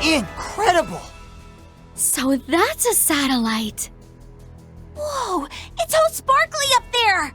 Incredible! So that's a satellite. Whoa, it's all sparkly up there!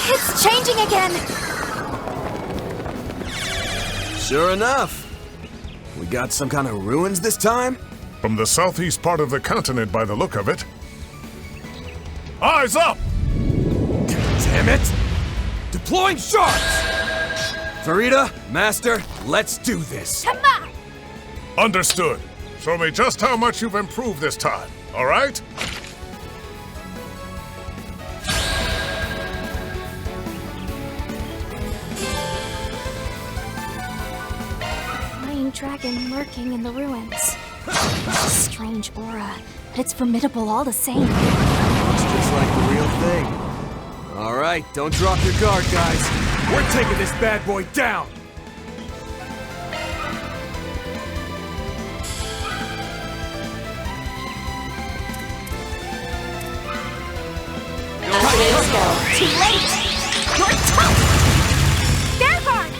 It's changing again! Sure enough. We got some kind of ruins this time? From the southeast part of the continent by the look of it. Eyes up! Damn it! Deploying sharks! Farida, Master, let's do this. Come on! Understood. Show me just how much you've improved this time, all right? Flying dragon lurking in the ruins. Strange aura, but it's formidable all the same. Looks just like the real thing. All right, don't drop your guard, guys. We're taking this bad boy down. Too late! You're tough! Vanguard!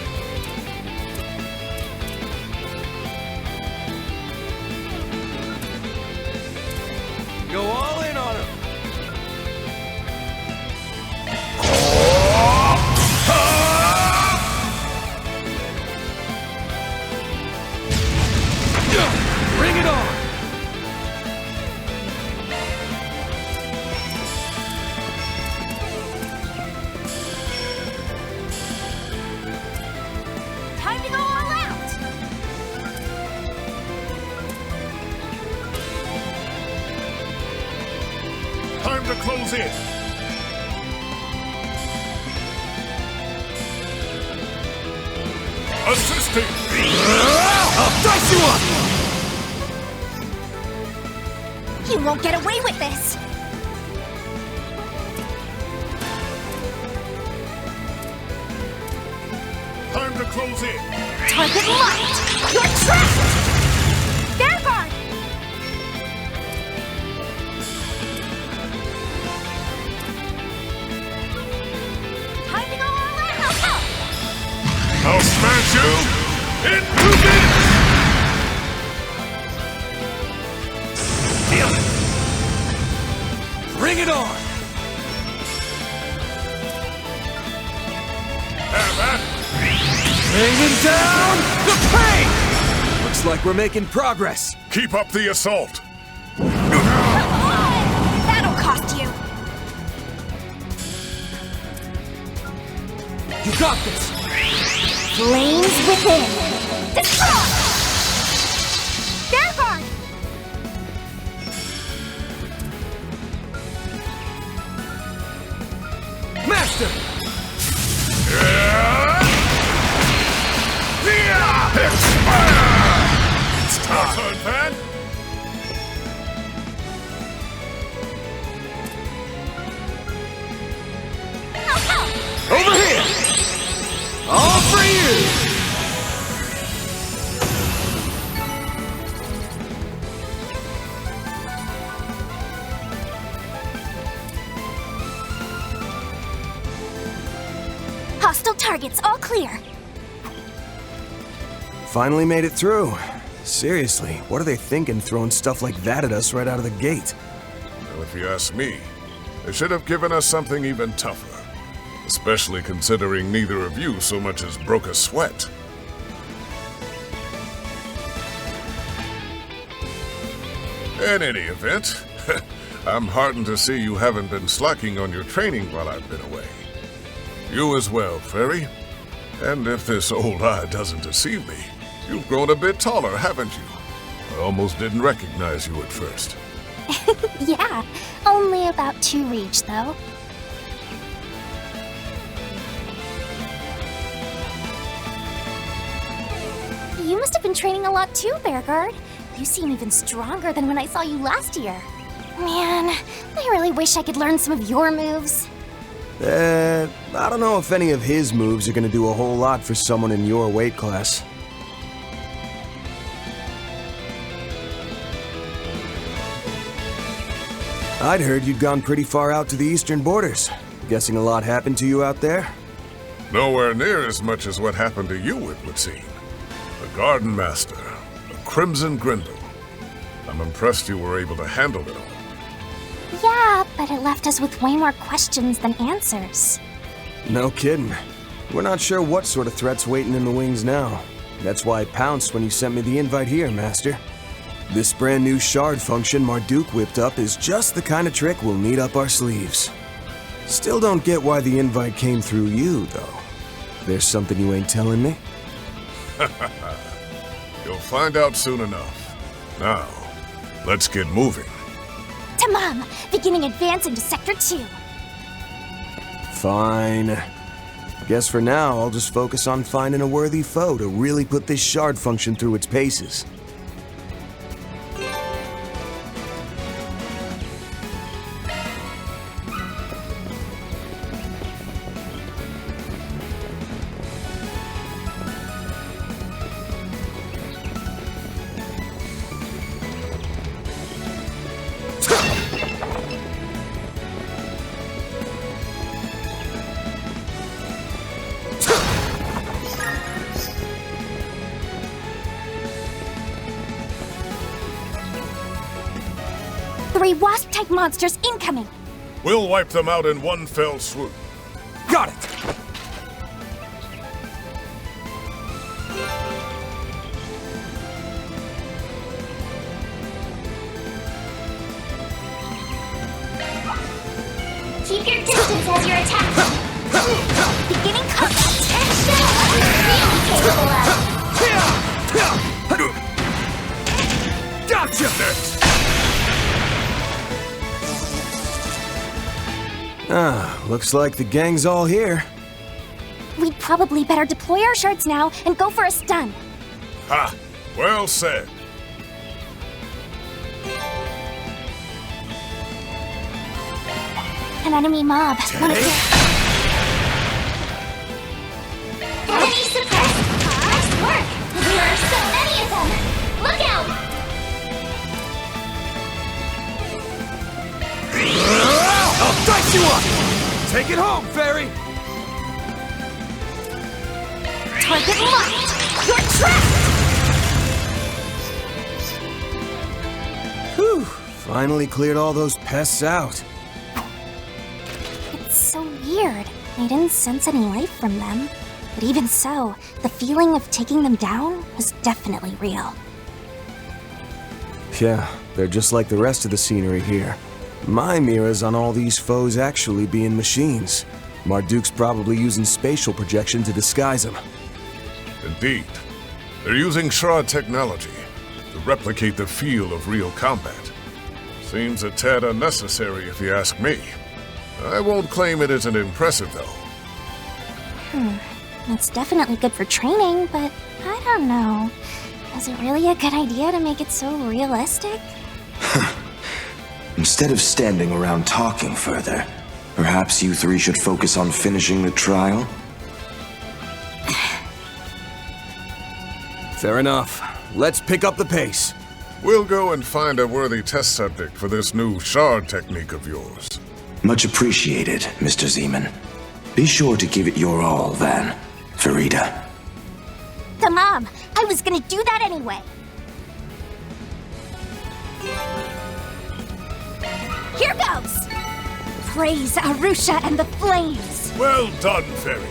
Go all in on him. Bring it on! Time to go all out! Time to close in. Assisting! I'll dice you up! You won't get away with this! Time to close in. Target locked! You're trapped! Vanguard! Time to go all out! I'll smash you into bits! Feel it! Bring it on! Have that! Bringing down the pain! Looks like we're making progress. Keep up the assault. That'll cost you! You got this! Flames within! Destroy! Vanguard! Master! It's time, man. Over here! All for you! Hostile targets all clear. finally made it through. Seriously, what are they thinking throwing stuff like that at us right out of the gate? Well, if you ask me, they should have given us something even tougher. Especially considering neither of you so much as broke a sweat. In any event, I'm heartened to see you haven't been slacking on your training while I've been away. You as well, Fairy. And if this old eye doesn't deceive me, you've grown a bit taller, haven't you? I almost didn't recognize you at first. Yeah, only about 2 reach, though. You must have been training a lot too, Bearguard. You seem even stronger than when I saw you last year. Man, I really wish I could learn some of your moves. I don't know if any of his moves are gonna do a whole lot for someone in your weight class. I'd heard you'd gone pretty far out to the eastern borders. Guessing a lot happened to you out there? Nowhere near as much as what happened to you, it would seem. The Garden Master, a Crimson Grindle. I'm impressed you were able to handle it all. Yeah, but it left us with way more questions than answers. No kidding. We're not sure what sort of threat's waiting in the wings now. That's why I pounced when you sent me the invite here, Master. This brand new shard function Marduk whipped up is just the kind of trick we'll need up our sleeves. Still don't get why the invite came through you, though. There's something you ain't telling me? You'll find out soon enough. Now, let's get moving. Tamam, beginning advance into Sector 2. Fine. Guess for now, I'll just focus on finding a worthy foe to really put this shard function through its paces. Three wasp-type monsters incoming! We'll wipe them out in one fell swoop. Got it! Keep your distance as you're attacked. Beginning combat! Show what you're really capable of. Gotcha! Looks like the gang's all here. We'd probably better deploy our shards now and go for a stun. Ha! Well said. An enemy mob. One of your... Enemy suppressed. Nice work. There are so many of them. Look out! I'll dice you up! Take it home, Fairy! Target locked! You're trapped! Whew, finally cleared all those pests out. It's so weird. I didn't sense any life from them. But even so, the feeling of taking them down was definitely real. Yeah, they're just like the rest of the scenery here. My mirrors on all these foes actually being machines. Marduk's probably using spatial projection to disguise them. Indeed. They're using shroud technology to replicate the feel of real combat. Seems a tad unnecessary if you ask me. I won't claim it isn't impressive, though. It's definitely good for training, but I don't know. Is it really a good idea to make it so realistic? Instead of standing around talking further, perhaps you three should focus on finishing the trial? Fair enough. Let's pick up the pace. We'll go and find a worthy test subject for this new shard technique of yours. Much appreciated, Mr. Zeman. Be sure to give it your all, then, Farida. The Mom. I was gonna do that anyway. Here goes! Praise Arusha and the flames! Well done, Fairy.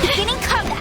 Beginning combat!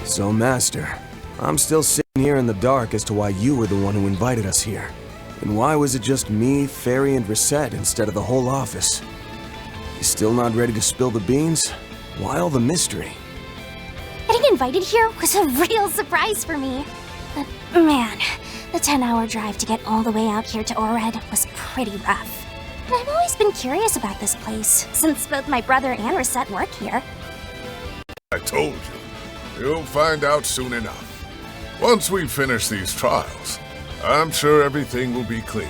So, Master, I'm still sitting here in the dark as to why you were the one who invited us here. And why was it just me, Fairy, and Reset instead of the whole office? You still not ready to spill the beans? Why all the mystery? Getting invited here was a real surprise for me. But man, the 10-hour drive to get all the way out here to Orred was pretty rough. And I've always been curious about this place, since both my brother and Reset work here. I told you. You'll find out soon enough. Once we finish these trials, I'm sure everything will be clear,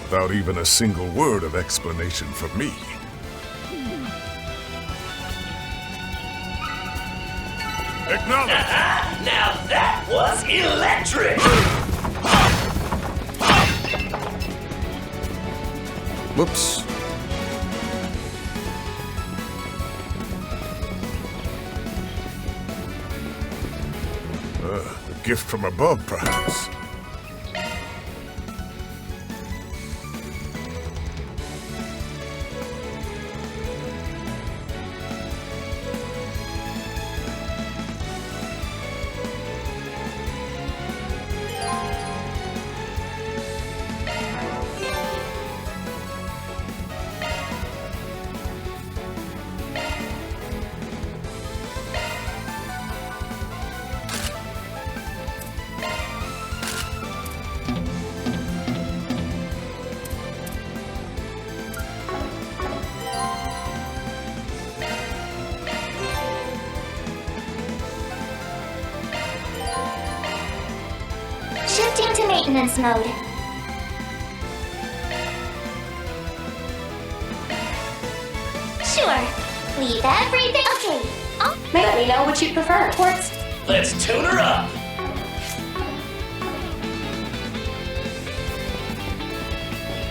without even a single word of explanation from me. Acknowledge! Now that was electric! Whoops. A gift from above, perhaps. Shifting to maintenance mode. Sure. Leave everything. Okay. Let me know what you prefer. Quartz. Let's tune her up!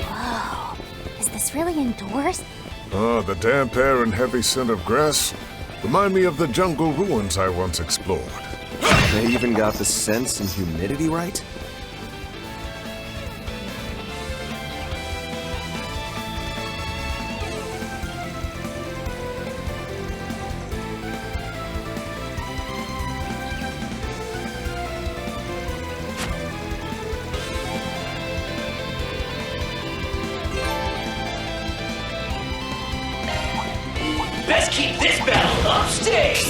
Whoa, is this really indoors? The damp air and heavy scent of grass remind me of the jungle ruins I once explored. They even got the scents and humidity right? Best keep this battle upstage!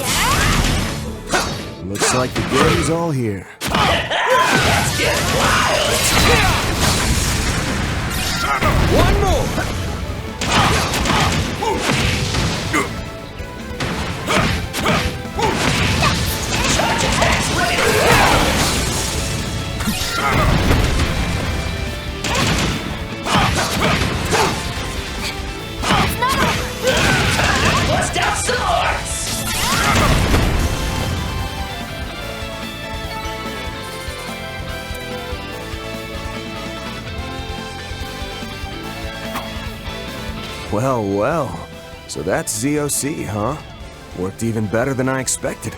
Looks like the game's all here. Let's get wild! One more! Charge attacks ready to roll! Well, well. So that's ZOC, huh? Worked even better than I expected.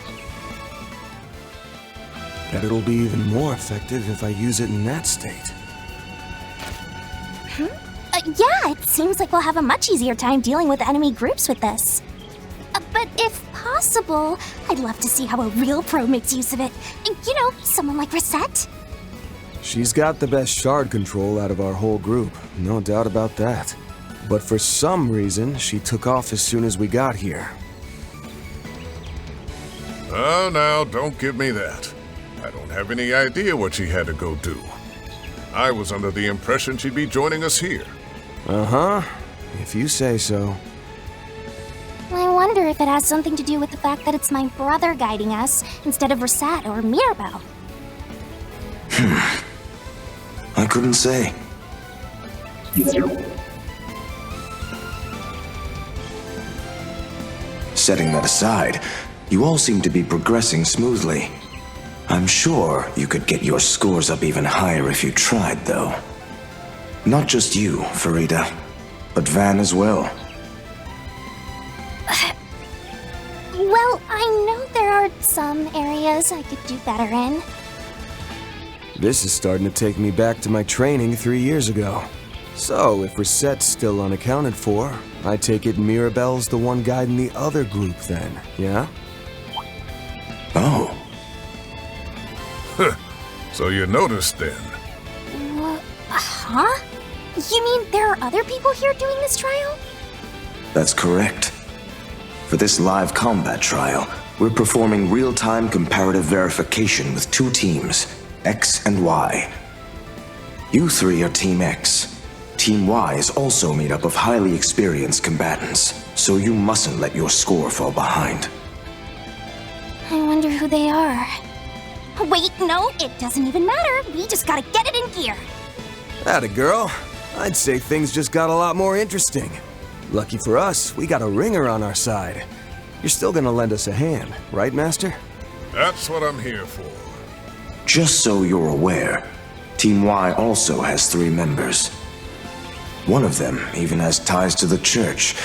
Bet it'll be even more effective if I use it in that state. Yeah, it seems like we'll have a much easier time dealing with enemy groups with this. But if possible, I'd love to see how a real pro makes use of it. You know, someone like Reset. She's got the best shard control out of our whole group, no doubt about that. But for some reason, she took off as soon as we got here. Oh, now, don't give me that. I don't have any idea what she had to go do. I was under the impression she'd be joining us here. Uh-huh, if you say so. I wonder if it has something to do with the fact that it's my brother guiding us instead of Reset or Mirabelle. I couldn't say. Setting that aside, you all seem to be progressing smoothly. I'm sure you could get your scores up even higher if you tried, though. Not just you, Farida, but Van as well. Well, I know there are some areas I could do better in. This is starting to take me back to my training 3 years ago. So, if Reset's still unaccounted for, I take it Mirabelle's the one guiding the other group then, yeah? Oh. So you noticed then. Huh? You mean there are other people here doing this trial? That's correct. For this live combat trial, we're performing real-time comparative verification with 2 teams, X and Y. You 3 are Team X. Team Y is also made up of highly experienced combatants, so you mustn't let your score fall behind. I wonder who they are. Wait, no, it doesn't even matter. We just gotta get it in gear. Atta girl. I'd say things just got a lot more interesting. Lucky for us, we got a ringer on our side. You're still gonna lend us a hand, right, Master? That's what I'm here for. Just so you're aware, Team Y also has 3 members. One of them even has ties to the church,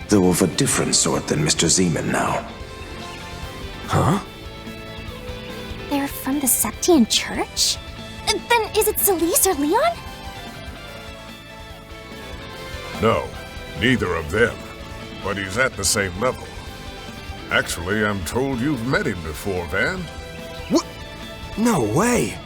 though of a different sort than Mr. Zeman now. Huh? They're from the Septian Church? Then is it Celise or Leon? No, neither of them. But he's at the same level. Actually, I'm told you've met him before, Van. What? No way!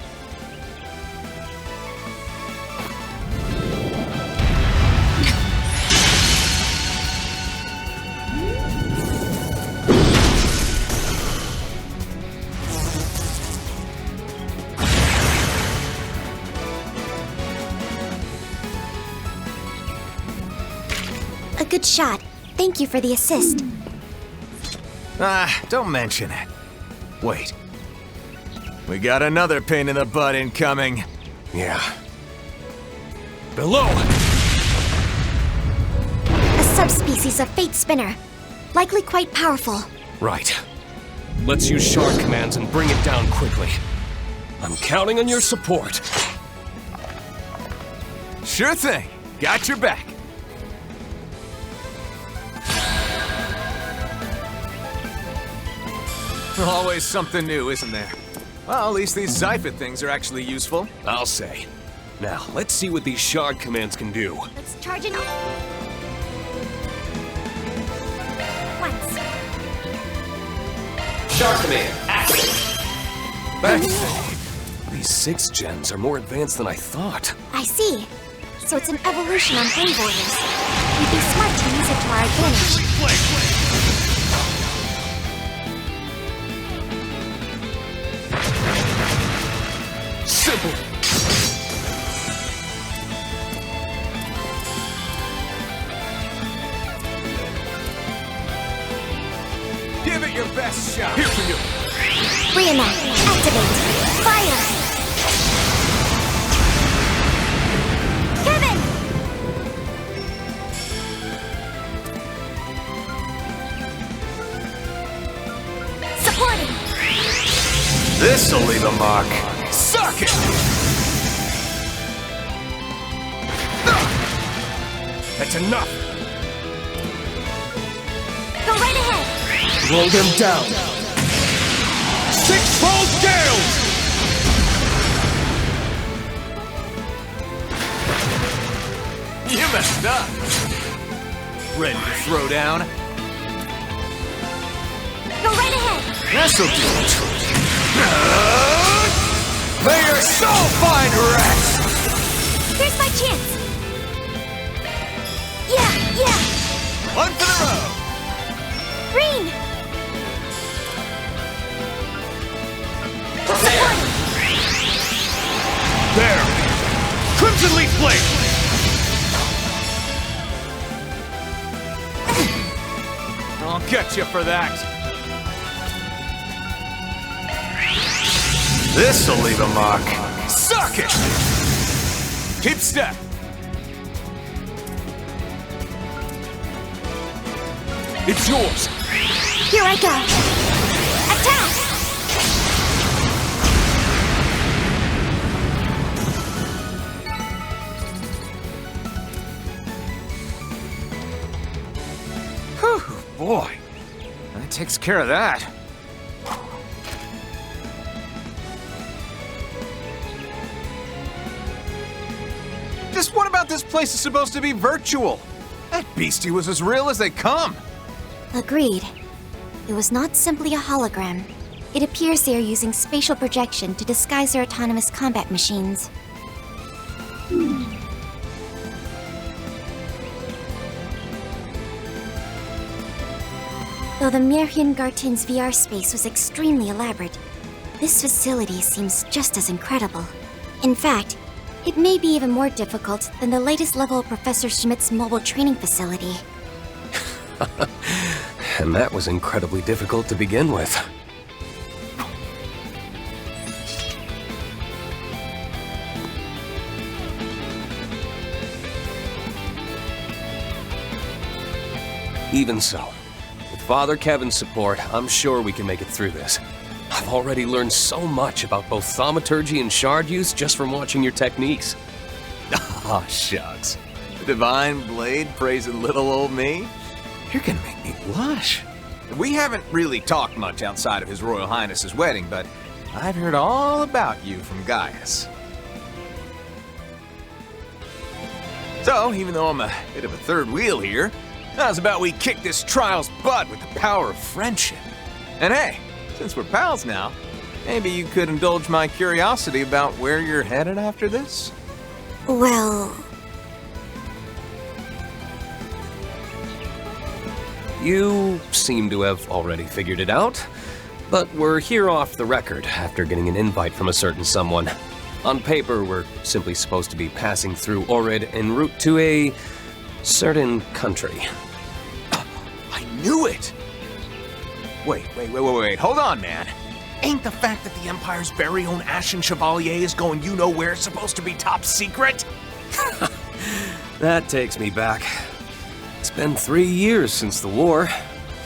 A good shot. Thank you for the assist. Don't mention it. Wait. We got another pain in the butt incoming. Yeah. Below! A subspecies of Fate Spinner. Likely quite powerful. Right. Let's use shard commands and bring it down quickly. I'm counting on your support. Sure thing. Got your back. Always something new, isn't there? Well, at least these Zyphid things are actually useful. I'll say. Now, let's see what these shard commands can do. Let's charge it up. Once. Shard command, activate. Beth, these 6 gens are more advanced than I thought. I see. So it's an evolution on Grave Orders. We'd be smart to use it to our advantage. Simple. Give it your best shot. Here for you. Reenact. Activate. Fire. Kevin! Supporting. This'll leave a mark. Suck it! That's enough. Slow them down. Six-fold gales! You messed up. Ready to throw down? Go right ahead. This'll do it. May your soul find rest! Here's my chance. Yeah. One for the road. Green. There! Crimson Leaf Blade! I'll get you for that. This'll leave a mark. Suck it! Keep step. It's yours! Here I go. Attack! Whew, boy. That takes care of that. Just what about this place is supposed to be virtual? That beastie was as real as they come. Agreed. It was not simply a hologram. It appears they are using spatial projection to disguise their autonomous combat machines. Though the Märchen Garten's VR space was extremely elaborate, this facility seems just as incredible. In fact, it may be even more difficult than the latest level of Professor Schmidt's mobile training facility. And that was incredibly difficult to begin with. Even so, with Father Kevin's support, I'm sure we can make it through this. I've already learned so much about both thaumaturgy and shard use just from watching your techniques. Oh, shucks. The divine blade praising little old me? You're gonna make me blush. We haven't really talked much outside of His Royal Highness's wedding, but I've heard all about you from Gaius. So, even though I'm a bit of a third wheel here, how's about we kick this trial's butt with the power of friendship? And hey, since we're pals now, maybe you could indulge my curiosity about where you're headed after this? Well... You seem to have already figured it out, but we're here off the record after getting an invite from a certain someone. On paper, we're simply supposed to be passing through Orid en route to a certain country. I knew it! Wait, hold on, man. Ain't the fact that the Empire's very own Ashen Chevalier is going you-know-where supposed to be top secret? That takes me back. It's been 3 years since the war.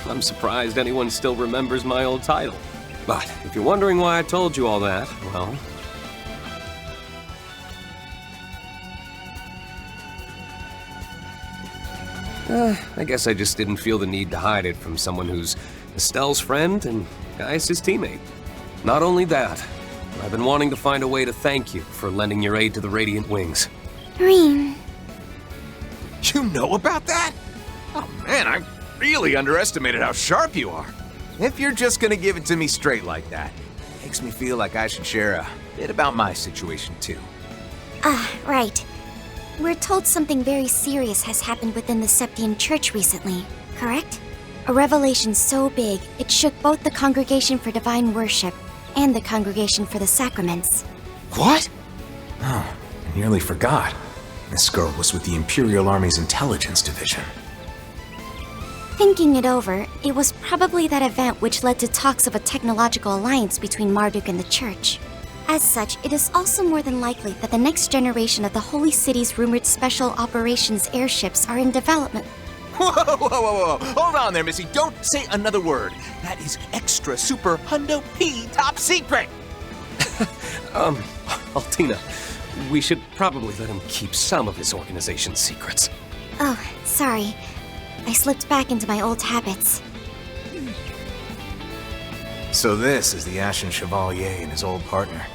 I'm surprised anyone still remembers my old title. But if you're wondering why I told you all that, well... I guess I just didn't feel the need to hide it from someone who's Estelle's friend and Gaius' teammate. Not only that, I've been wanting to find a way to thank you for lending your aid to the Radiant Wings. Reem. You know about that? Oh man, I really underestimated how sharp you are. If you're just gonna give it to me straight like that, it makes me feel like I should share a bit about my situation too. Right. We're told something very serious has happened within the Septian Church recently, correct? A revelation so big, it shook both the Congregation for Divine Worship and the Congregation for the Sacraments. What? Oh, I nearly forgot. This girl was with the Imperial Army's Intelligence Division. Thinking it over, it was probably that event which led to talks of a technological alliance between Marduk and the Church. As such, it is also more than likely that the next generation of the Holy City's rumored special operations airships are in development. Whoa. Hold on there, Missy. Don't say another word. That is extra super hundo P top secret. Altina, we should probably let him keep some of his organization's secrets. Oh, sorry. I slipped back into my old habits. So this is the Ashen Chevalier and his old partner.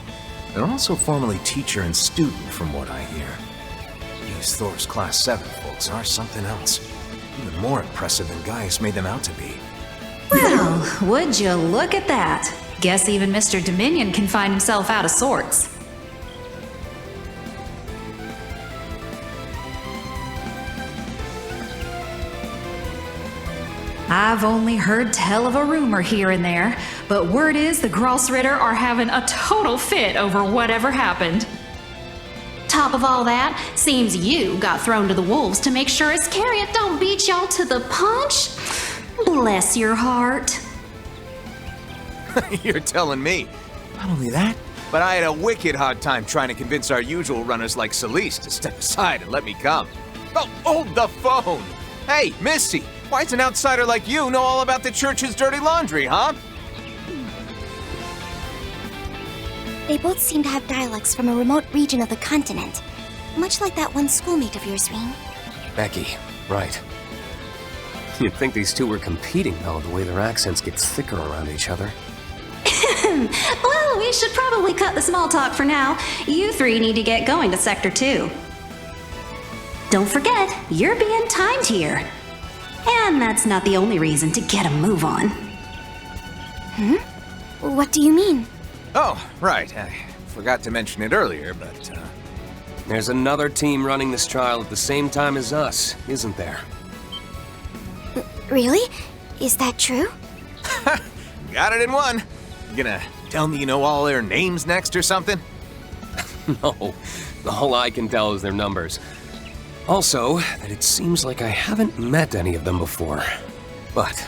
They're also formerly teacher and student, from what I hear. These Thor's Class 7 folks are something else. Even more impressive than Gaius made them out to be. Well, would you look at that? Guess even Mr. Dominion can find himself out of sorts. I've only heard tell of a rumor here and there, but word is the Grossritter are having a total fit over whatever happened. Top of all that, seems you got thrown to the wolves to make sure Iscariot don't beat y'all to the punch. Bless your heart. You're telling me. Not only that, but I had a wicked hard time trying to convince our usual runners like Celeste to step aside and let me come. Oh, hold the phone! Hey, Missy, why does an outsider like you know all about the church's dirty laundry, huh? They both seem to have dialects from a remote region of the continent. Much like that one schoolmate of yours, Rean. Becky, right. You'd think these two were competing, though, the way their accents get thicker around each other. Well, we should probably cut the small talk for now. You three need to get going to Sector 2. Don't forget, you're being timed here. And that's not the only reason to get a move on. What do you mean? Oh, right. I forgot to mention it earlier, but, There's another team running this trial at the same time as us, isn't there? Really? Is that true? got it in one. You gonna tell me you know all their names next or something? No, all I can tell is their numbers. Also, that it seems like I haven't met any of them before. But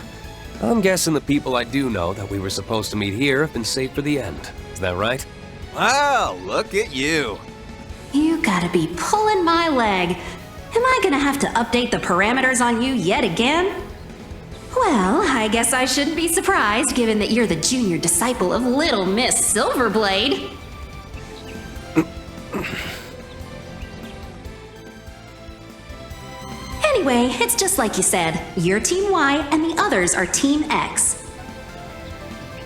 I'm guessing the people I do know that we were supposed to meet here have been saved for the end. Is that right? Wow, look at you. You gotta be pulling my leg. Am I gonna have to update the parameters on you yet again? Well, I guess I shouldn't be surprised given that you're the junior disciple of Little Miss Silverblade. Anyway, it's just like you said. You're Team Y and the others are Team X.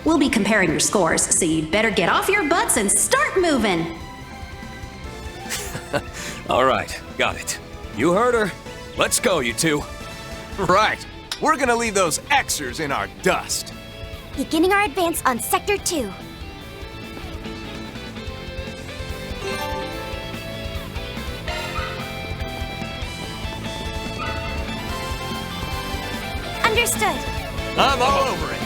We'll be comparing your scores, so you'd better get off your butts and start moving. All right, got it. You heard her. Let's go, you two. Right. We're gonna leave those Xers in our dust. Beginning our advance on Sector 2. Understood. I'm all over it.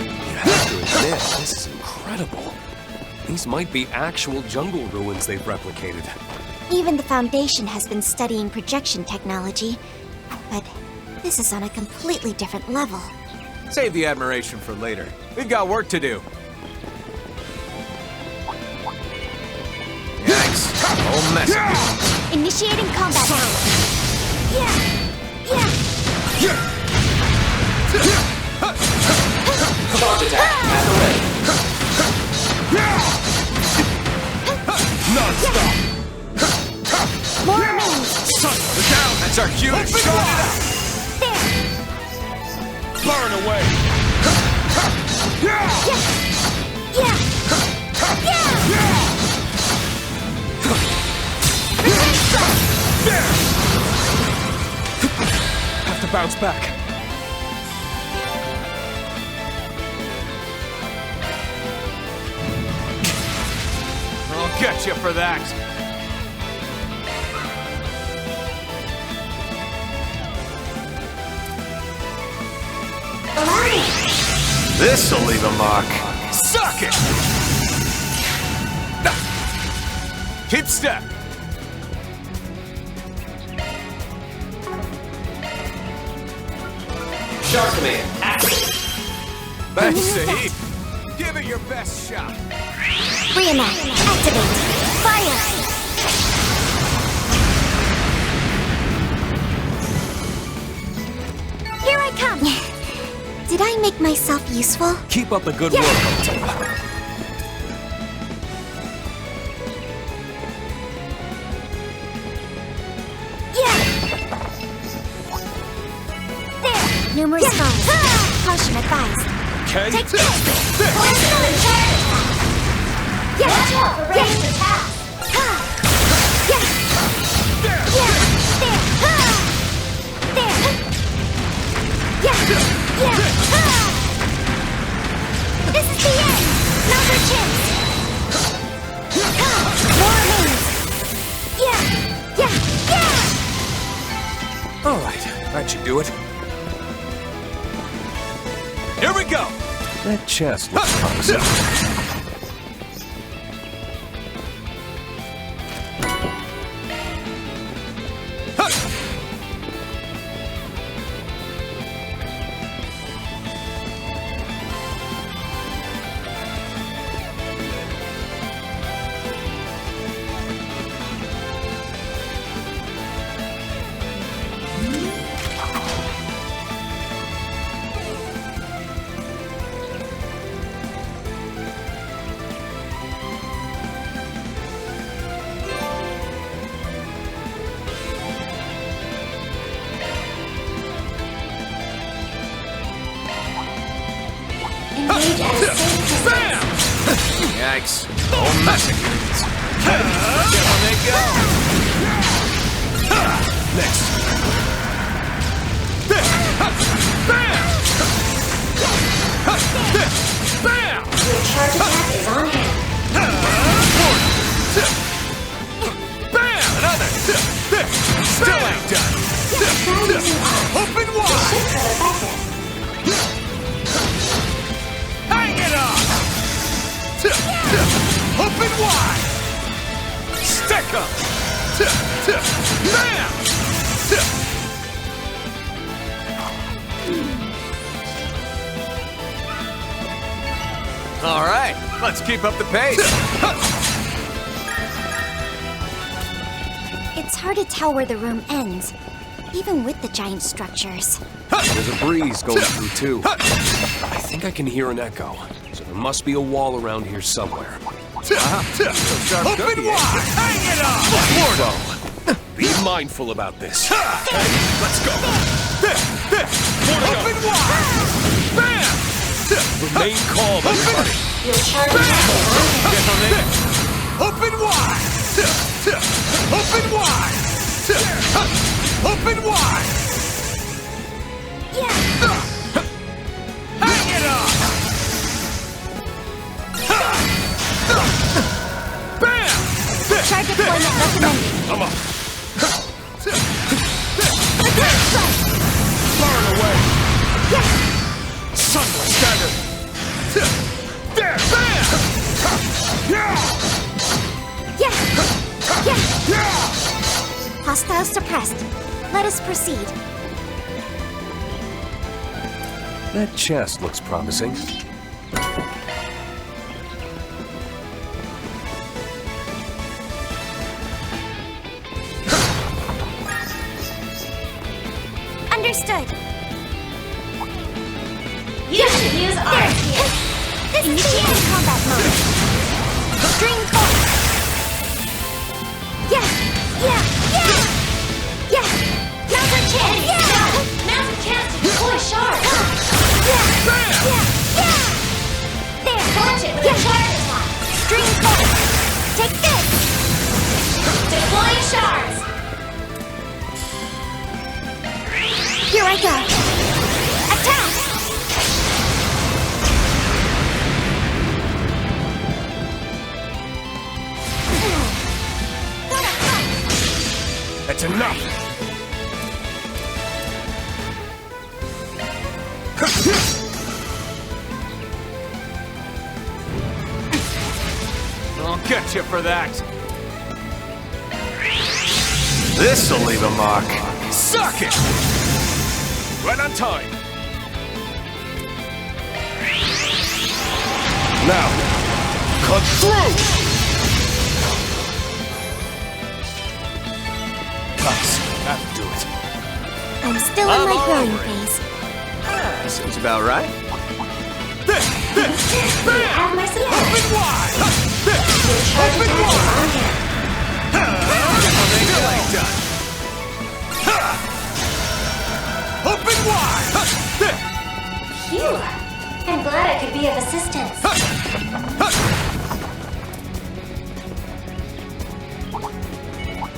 You have to admit, this is incredible. These might be actual jungle ruins they've replicated. Even the Foundation has been studying projection technology, but this is on a completely different level. Save the admiration for later. We've got work to do. Yikes. Whole mess of it. Initiating combat now. Launch attack at the ready. Non-stop. More remains. Look out! That's our cue to shut it up! Burn away! Have to bounce back. I'll get you for that. This'll leave a mark. Suck it! Keep step. Shark command activate. Thanks, Sahib. Give it your best shot. Reenact. Activate. Fire. Here I come. Did I make myself useful? Keep up the good work, Octavia. There. Numerous foes. Caution advised. okay? Take this! Personal and charge attack. Yeah! Watch out for ranged Yeah! attacks. Ha! Yeah! Yeah! There! Ha! There! Yeah! Yeah! Ha! This is the end! Now's our chance! Ha! More remains! Yeah! Yeah! Yeah! All right, that should do it. Here we go! That chest looks promising. Engage at a safe distance. Yikes. Oh, massacres. Careful, they go. Next. Bam! Your charge attack is on hand. Bam! Another. Still ain't done. Try using arms. Open It wide. should prove effective. Hang it on! Open wide! Stick 'em! Bam! All right, let's keep up the pace. It's hard to tell where the room ends, even with the giant structures. There's a breeze going through, too. I think I can hear an echo, so there must be a wall around here somewhere. Open wide! Hang it on! So, be mindful about this. Let's go! Open wide! Bam! Remain calm, everybody. Your charge attack is on hand. Open wide! Open wide! Open wide! Yeah! Hang it on! Bam! Charge deployment recommended. Come on! Attack strike! Burn away! Yeah! Sunless dagger! There! Bam! Yeah! Yeah! Yeah! Yeah! Hostiles suppressed. Let us proceed. That chest looks promising. Understood. You should use arms here. This is the end combat mode. String force. Yeah! Yeah! Yeah! Yeah! Now's our chance! Enemy Yeah! down. Now's a chance to deploy shards. Yeah! Yeah! Yeah! There! Launch it with a charge attack. String force. Take this! Deploying shards. Here I go. Attack! That's enough! I'll get you for that! This'll leave a mark. Suck it! Right on time! Now, cut through! Nice, that'll do it. I'm still in I'm my all growing over it. phase. Seems about right. You have my support. Open wide! Your charge Open attack is wide! on hand. Still ain't done. Open wide! Phew. I'm glad I I could be of assistance.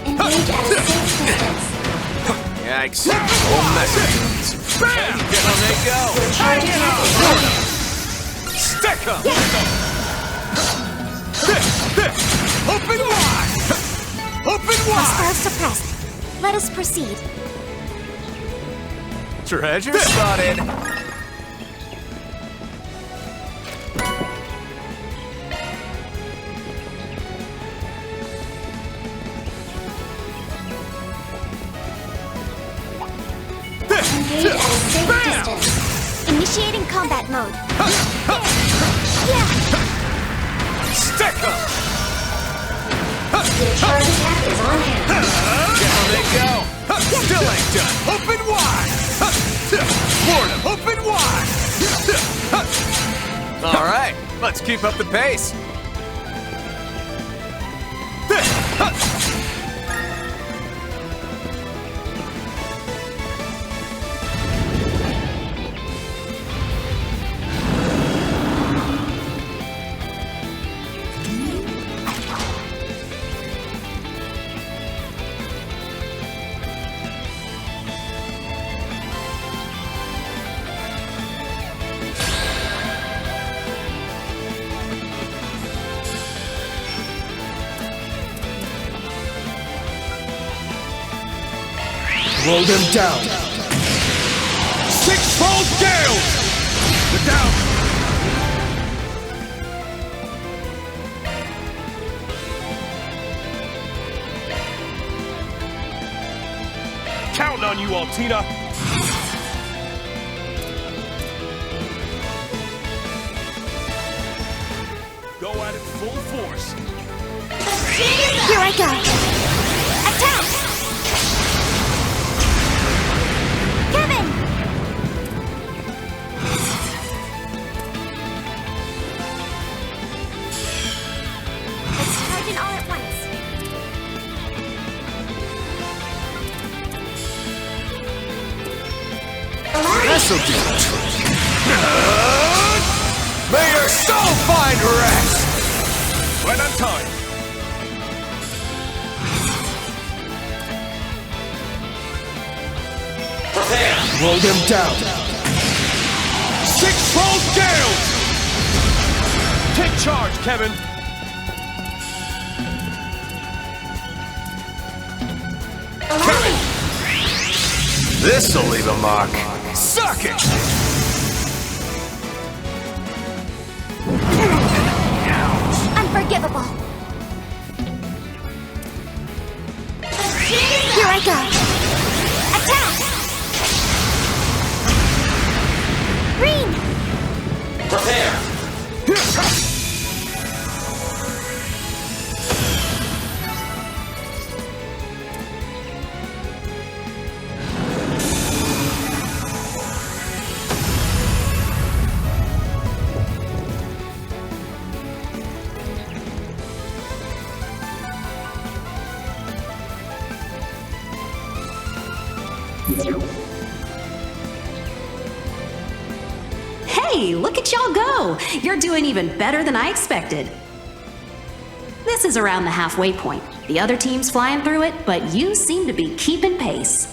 Engage at a safe distance. Yikes. Whole message. Bam! Down they go. Your charge attack is on. Stick 'em! Open wide! Open Our wide! spark suppressed. Let us proceed. Treasure spotted! Engage at a safe distance. Initiating combat mode. Stick 'em! Your charge attack is on hand. Down they go! Still ain't done! Open wide! Board 'em! Open wide! Alright, let's keep up the pace! Roll them down. Six-fold gales! They're down! Counting on you, Altina! Go at it full force! Here I go. Attack! Kevin! Let's charge it all at once. This'll do the trick! May your soul find rest! Right on time! Prepare! Roll them down. Six-fold gales! Take charge, Kevin! Kevin! This'll leave a mark. Suck it! Unforgivable. Here I go. Attack! Green! Prepare! Hey, look at y'all go! You're doing even better than I expected. This is around the halfway point. The other team's flying through it, but you seem to be keeping pace.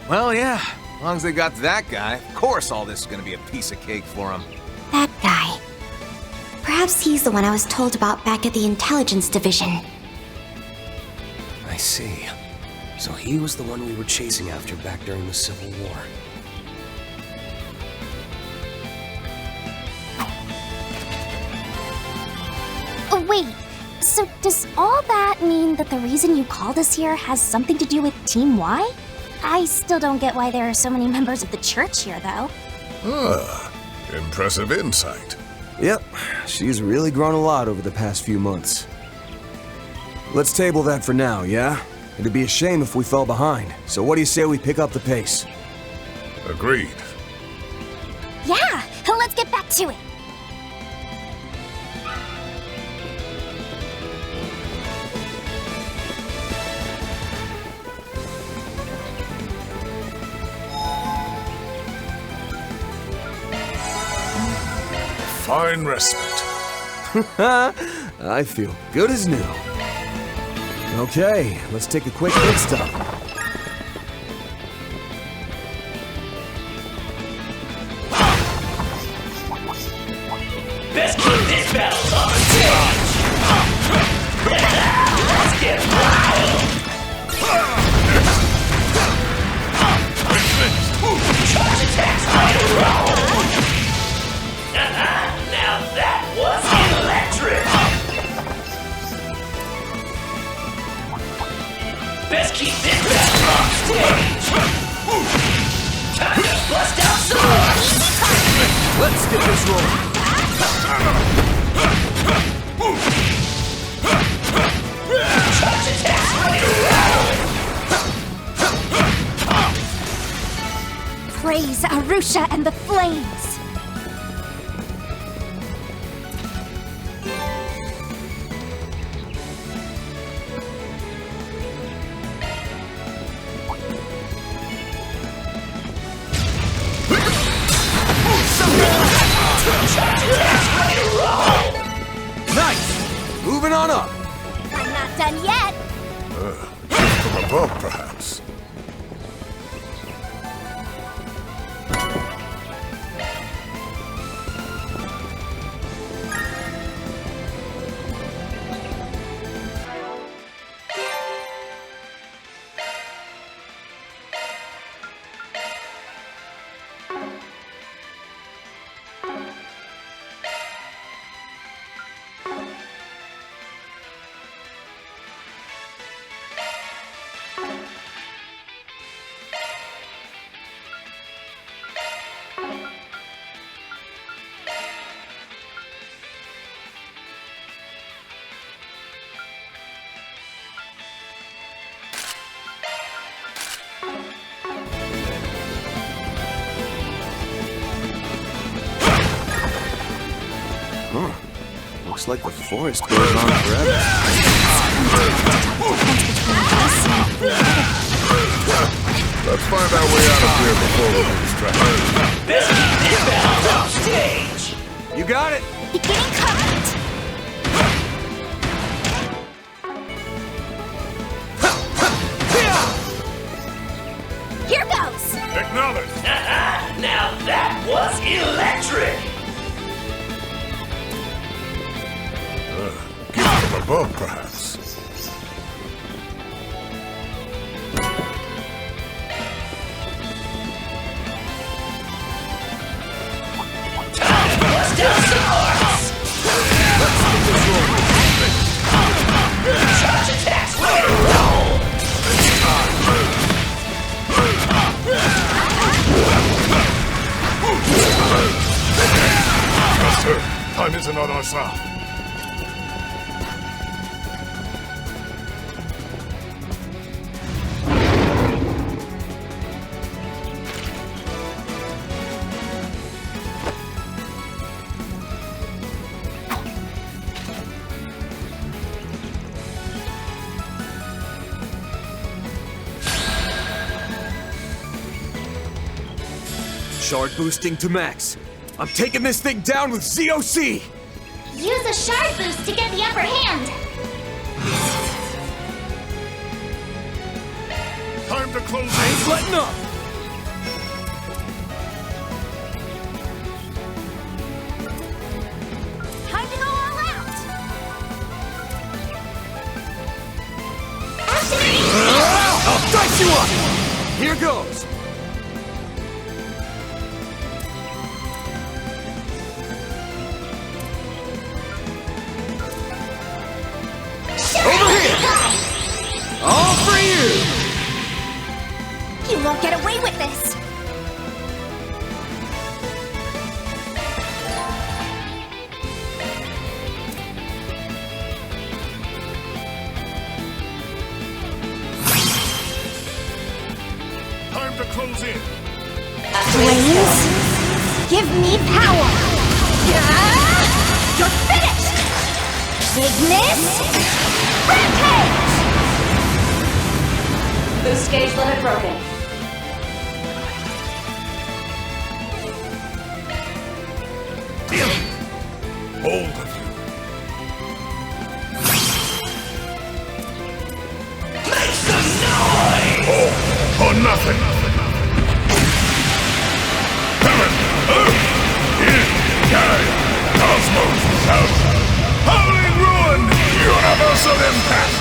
Well, yeah. As long as they got that guy, of course all this is gonna be a piece of cake for them. That guy. Perhaps he's the one I was told about back at the intelligence division. I see. So he was the one we were chasing after back during the Civil War. Oh, wait. So does all that mean that the reason you called us here has something to do with Team Y? I still don't get why there are so many members of the church here, though. Ah, impressive insight. Yep, she's really grown a lot over the past few months. Let's table that for now, yeah? It'd be a shame if we fell behind, so what do you say we pick up the pace? Agreed. Yeah, let's get back to it. fine respite. I feel good as new. Okay, let's take a quick pit stop. Best keep this battle on the stage! Let's get wild! Charge attacks on your roll! Now that was electric! Best keep this battle on stage! Time to bust out some more! Let's get this rolling. Charge attacks ready to roll! Praise Arusha and the flames! Nice! Moving on up. I'm not done yet! From above, perhaps. Looks like the forest goes on forever. Let's find our way out of here before we lose track. Best keep this battle off stage! You got it! Beginning combat! Here goes! Acknowledge! Now that was electric! Gift from above, perhaps. Bust down swords! Charge attacks ready to roll! Trust her. Time isn't on our side. Shard boosting to max. I'm taking this thing down with ZOC! Use a shard boost to get the upper hand. Time to close I ain't letting up! Time to go all out! I'll dice you up! Here goes! Over here! All for you! You won't get away with this! Time to close in. Flames, give me power! You're finished! Ignis, rampage! Boost gauge limit broken. nothing! Cosmos out! Howling ruin! Universal impact!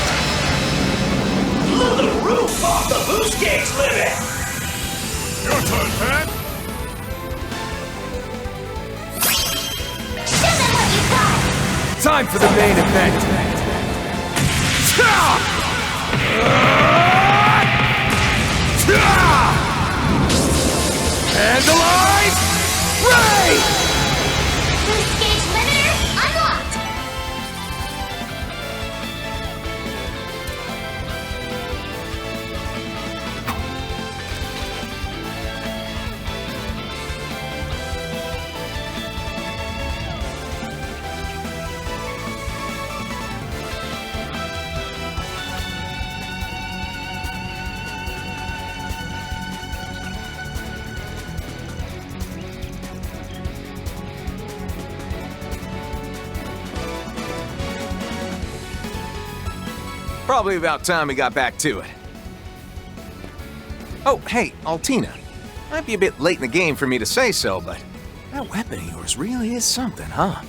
Blew the roof off the boost gauge limit! Your turn, Pat! Show them what you got! Time for the main event. And alive! Ray! Boost gauge limiter unlocked! Probably about time we got back to it. Oh, hey, Altina. Might be a bit late in the game for me to say so, but that weapon of yours really is something, huh?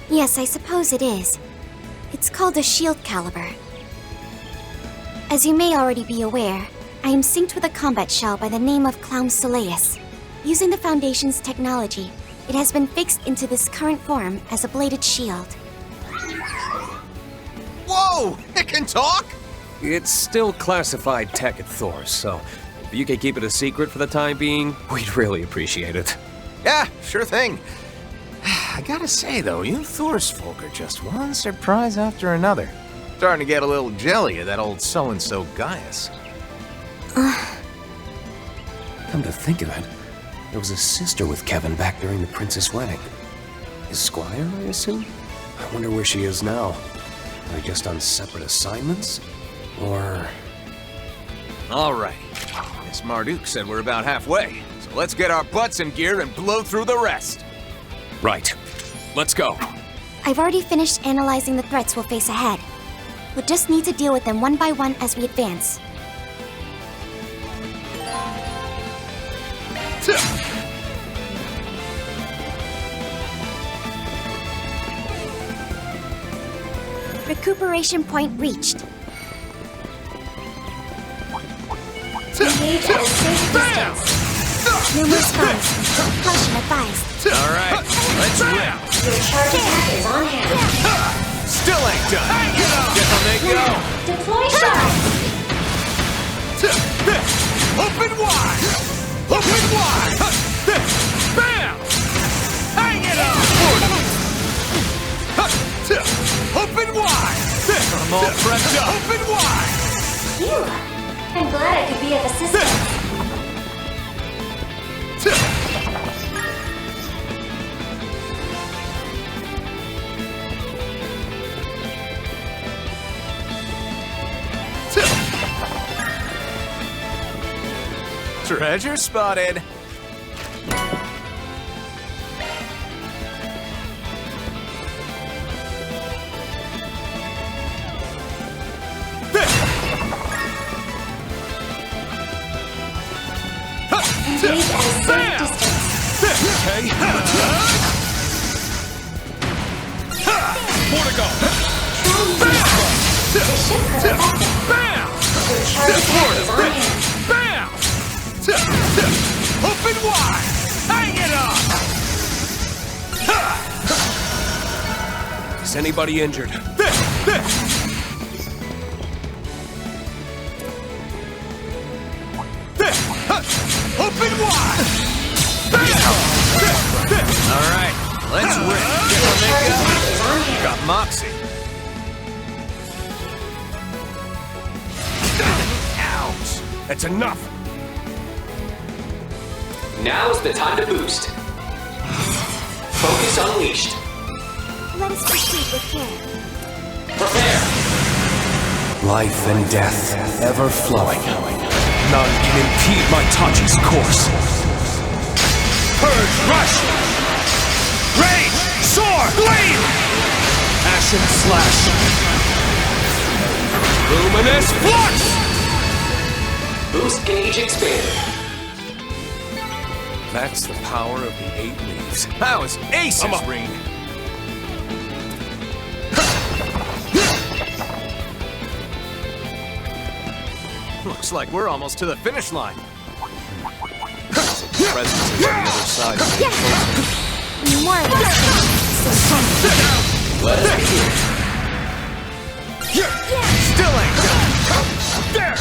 Yes, I suppose it is. It's called a shield caliber. As you may already be aware, I am synced with a combat shell by the name of Clown Soleus. Using the Foundation's technology, it has been fixed into this current form as a bladed shield. Whoa! It can talk? It's still classified tech at Thor, so if you could keep it a secret for the time being, we'd really appreciate it. Yeah, sure thing. I gotta say, though, you Thor's folk are just one surprise after another. Starting to get a little jelly of that old so-and-so Gaius. Come to think of it, there was a sister with Kevin back during the Princess' wedding. His squire, I assume? I wonder where she is now. Are they just on separate assignments? Or... Alright. Miss Marduk said we're about halfway, so let's get our butts in gear and blow through the rest. Right. Let's go. I've already finished analyzing the threats we'll face ahead. We'll just need to deal with them one by one as we advance. Recuperation point reached. Engage at a safe distance. Numerous foes. Caution advised. Alright, let's rip. Your charge attack is on hand. Still ain't done. Guess I'll make go. Deploy shot. Open wide! Open wide! Bam! Hang it up! Open wide! I'm all prepped up! Open wide! Phew. I'm glad I could be of assistance. Treasure spotted! Engage at a safe distance. Okay. More to go! This should prove effective. Bam! Your charge attack is on hand. Bam! Open wide! Hang it up! Is anybody injured? Open wide! Alright, let's rip. Got Moxie. Ouch! That's enough! Now's the time to boost. Focus unleashed. Let us proceed with care. Prepare. Life and death, ever flowing. None can impede my Tachi's course. Purge, rush! Rage, soar, blade! Ashen slash. Luminous flux! Boost gauge expanded. That's the power of the 8 leaves. That was aces, Ring. Looks like we're almost to the finish line. The presence is on the other side. More of this. Let us begin. Still ain't done.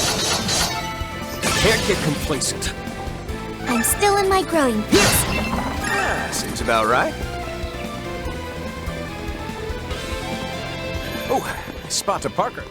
Can't get complacent. I'm still in my growing phase. Seems about right. Oh, I spot to Parker.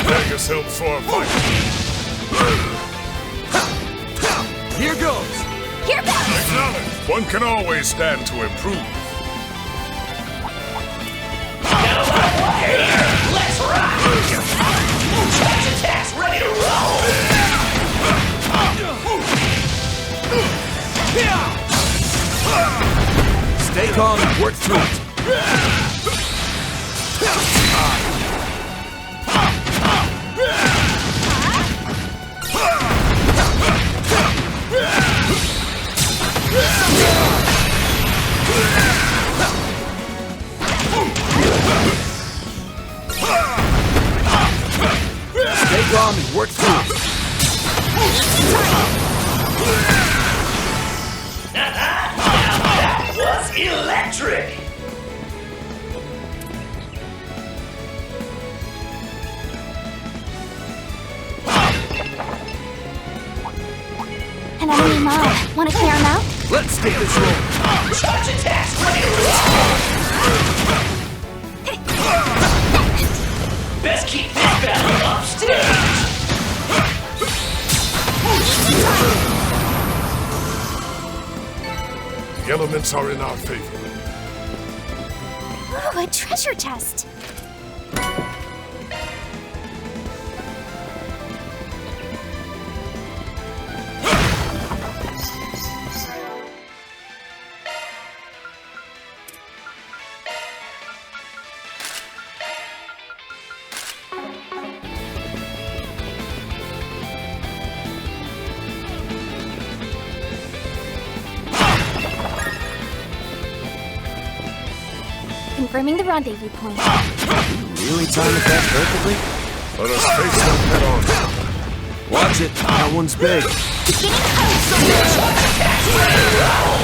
Make yourself for a fight. Here goes. Here goes! Acknowledge, one can always stand to improve. Let's rock! Charge attacks ready to roll! Stay calm and work through it. Stay calm and work through it. That was electric! An enemy mob. Want to clear him out? Let's get this roll. Charge attacks ready to roll! Best keep this battle upstage! The elements are in our favor. Ooh, a treasure chest. Confirming the rendezvous point. Really timed that perfectly? Let us face them head on. Watch it. That one's big. Pull together and tie it off!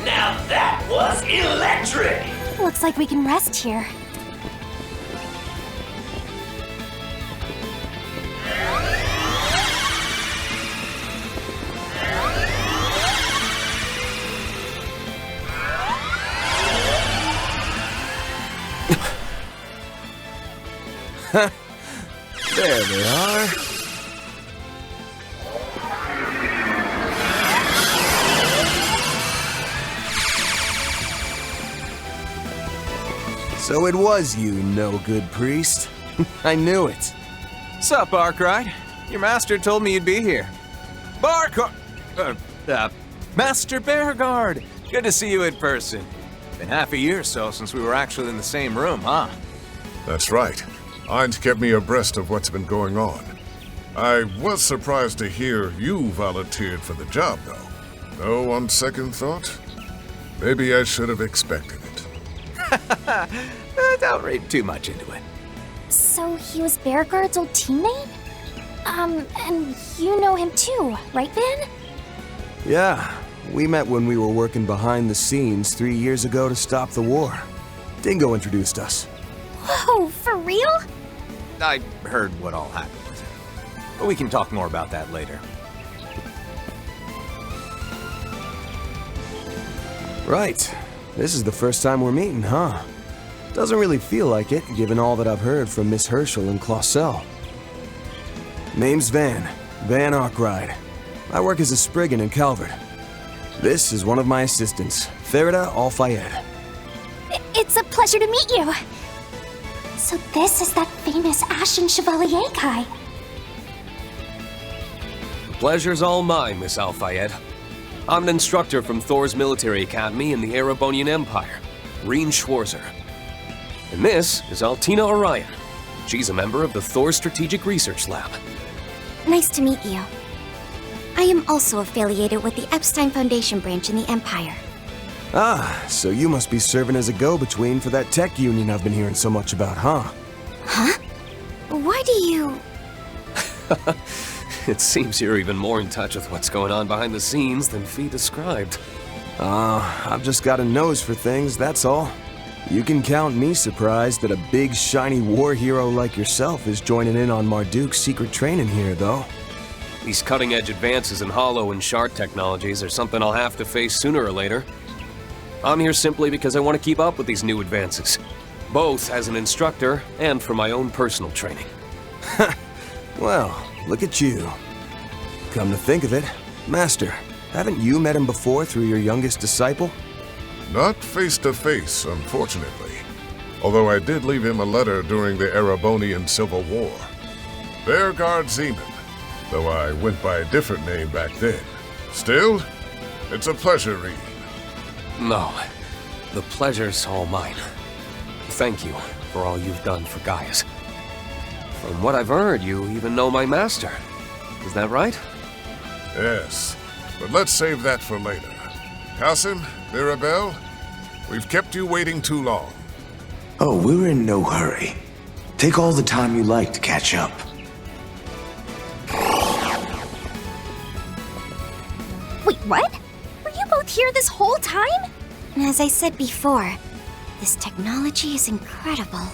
Now that was electric! Looks like we can rest here. There they are. So it was you, no-good priest. I knew it. Sup, Arkwright? Your master told me you'd be here. Master Bearguard! Good to see you in person. Been half a year or so since we were actually in the same room, huh? That's right. Ain't kept me abreast of what's been going on. I was surprised to hear you volunteered for the job, though. Though, on second thought, maybe I should have expected it. Don't read too much into it. So he was Bearguard's old teammate? And you know him too, right, Van? Yeah, we met when we were working behind the scenes 3 years ago to stop the war. Dingo introduced us. Whoa, for real? I heard what all happened with him. But we can talk more about that later. Right. This is the first time we're meeting, huh? Doesn't really feel like it, given all that I've heard from Miss Herschel and Clausel. Name's Van Arkwright. I work as a Spriggan in Calvert. This is one of my assistants, Farida Al-Fayed. It's a pleasure to meet you. So this is that famous Ashen Chevalier guy. The pleasure's all mine, Miss Al-Fayed. I'm an instructor from Thor's military academy in the Erebonian Empire, Reen Schwarzer. And this is Altina Orion. She's a member of the Thor Strategic Research Lab. Nice to meet you. I am also affiliated with the Epstein Foundation branch in the Empire. Ah, so you must be serving as a go-between for that tech union I've been hearing so much about, huh? Huh? Why do you... It seems you're even more in touch with what's going on behind the scenes than Fee described. I've just got a nose for things, that's all. You can count me surprised that a big, shiny war hero like yourself is joining in on Marduk's secret training here, though. These cutting-edge advances in hollow and shard technologies are something I'll have to face sooner or later. I'm here simply because I want to keep up with these new advances, both as an instructor and for my own personal training. Well, look at you. Come to think of it, Master, haven't you met him before through your youngest disciple? Not face to face, unfortunately. Although I did leave him a letter during the Erebonian Civil War. Bearguard Zeman, though I went by a different name back then. Still, it's a pleasure, Reen. No, the pleasure's all mine. Thank you for all you've done for Gaius. From what I've heard, you even know my master. Is that right? Yes, but let's save that for later. Qasim, Mirabelle, we've kept you waiting too long. Oh, we're in no hurry. Take all the time you like to catch up. Wait, what? Were you both here this whole time? As I said before, this technology is incredible.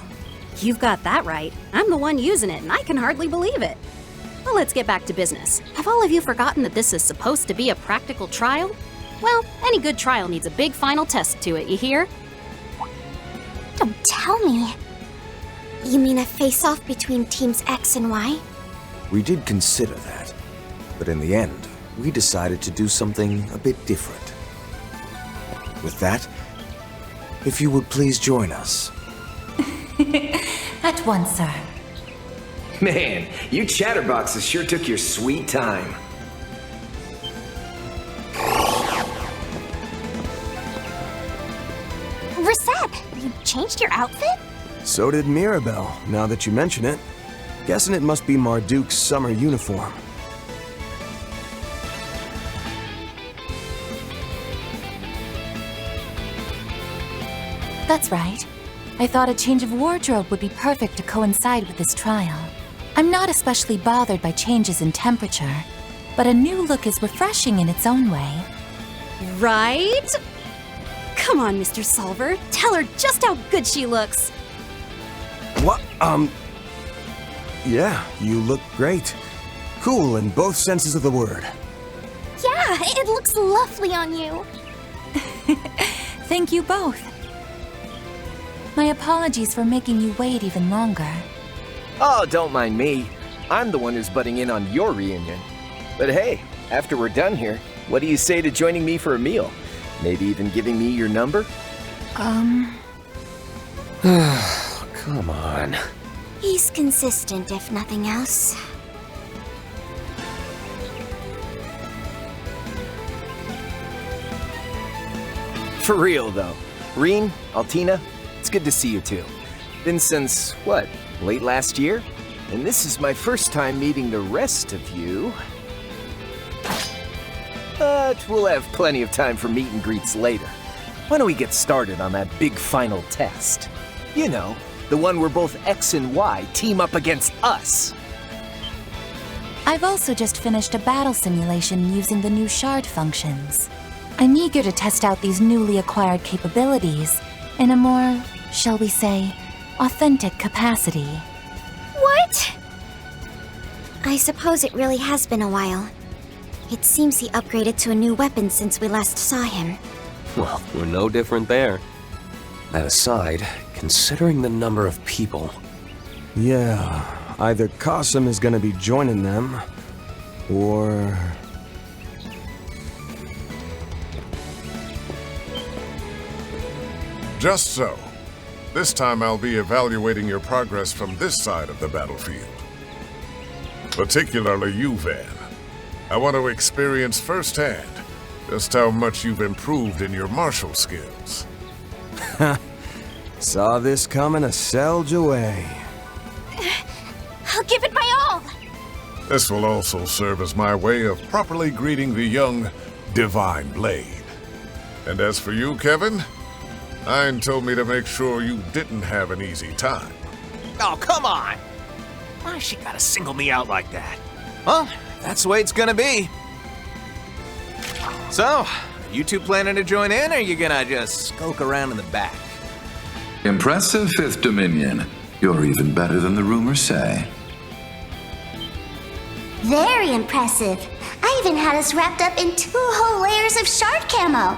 You've got that right. I'm the one using it, and I can hardly believe it. Well, let's get back to business. Have all of you forgotten that this is supposed to be a practical trial? Well, any good trial needs a big final test to it, you hear? Don't tell me. You mean a face-off between teams X and Y? We did consider that, but in the end, we decided to do something a bit different. With that, if you would please join us. At once, sir. Man, you chatterboxes sure took your sweet time. Reset, you changed your outfit? So did Mirabelle, now that you mention it. Guessing it must be Marduk's summer uniform. That's right. I thought a change of wardrobe would be perfect to coincide with this trial. I'm not especially bothered by changes in temperature, but a new look is refreshing in its own way. Right? Come on, Mr. Solver. Tell her just how good she looks. What? Yeah, you look great. Cool in both senses of the word. Yeah, it looks lovely on you. Thank you both. My apologies for making you wait even longer. Oh, don't mind me. I'm the one who's butting in on your reunion. But hey, after we're done here, what do you say to joining me for a meal? Maybe even giving me your number? Come on. He's consistent, if nothing else. For real, though. Reen, Altina, it's good to see you two. Been since, what, late last year? And this is my first time meeting the rest of you. But we'll have plenty of time for meet and greets later. Why don't we get started on that big final test? You know, the one where both X and Y team up against us. I've also just finished a battle simulation using the new shard functions. I'm eager to test out these newly acquired capabilities in a more, shall we say, authentic capacity. What? I suppose it really has been a while. It seems he upgraded to a new weapon since we last saw him. Well, we're no different there. That aside, considering the number of people... Yeah, either Qasim is gonna be joining them, or... Just so. This time I'll be evaluating your progress from this side of the battlefield. Particularly you, Van. I want to experience firsthand just how much you've improved in your martial skills. Saw this coming a selge away. I'll give it my all! This will also serve as my way of properly greeting the young Divine Blade. And as for you, Kevin, Ein told me to make sure you didn't have an easy time. Oh, come on! Why she gotta single me out like that? Well, that's the way it's gonna be. So, are you two planning to join in, or are you gonna just skulk around in the back? Impressive, Fifth Dominion. You're even better than the rumors say. Very impressive. I even had us wrapped up in 2 whole layers of shard camo.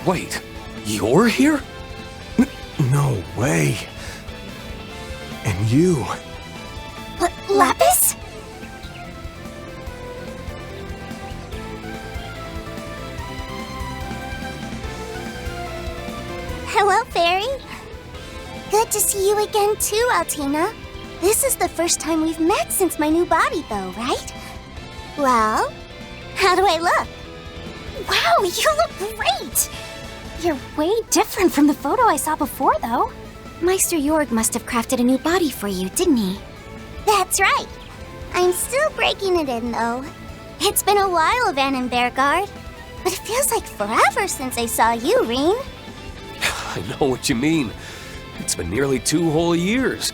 Wait, you're here? No way. And you... Lapis? Hello, Fairy. Good to see you again too, Altina. This is the first time we've met since my new body, though, right? Well, how do I look? Wow, you look great! You're way different from the photo I saw before, though. Meister Jorg must have crafted a new body for you, didn't he? That's right. I'm still breaking it in, though. It's been a while, Van and Bearguard. But it feels like forever since I saw you, Reen. I know what you mean. It's been nearly 2 whole years.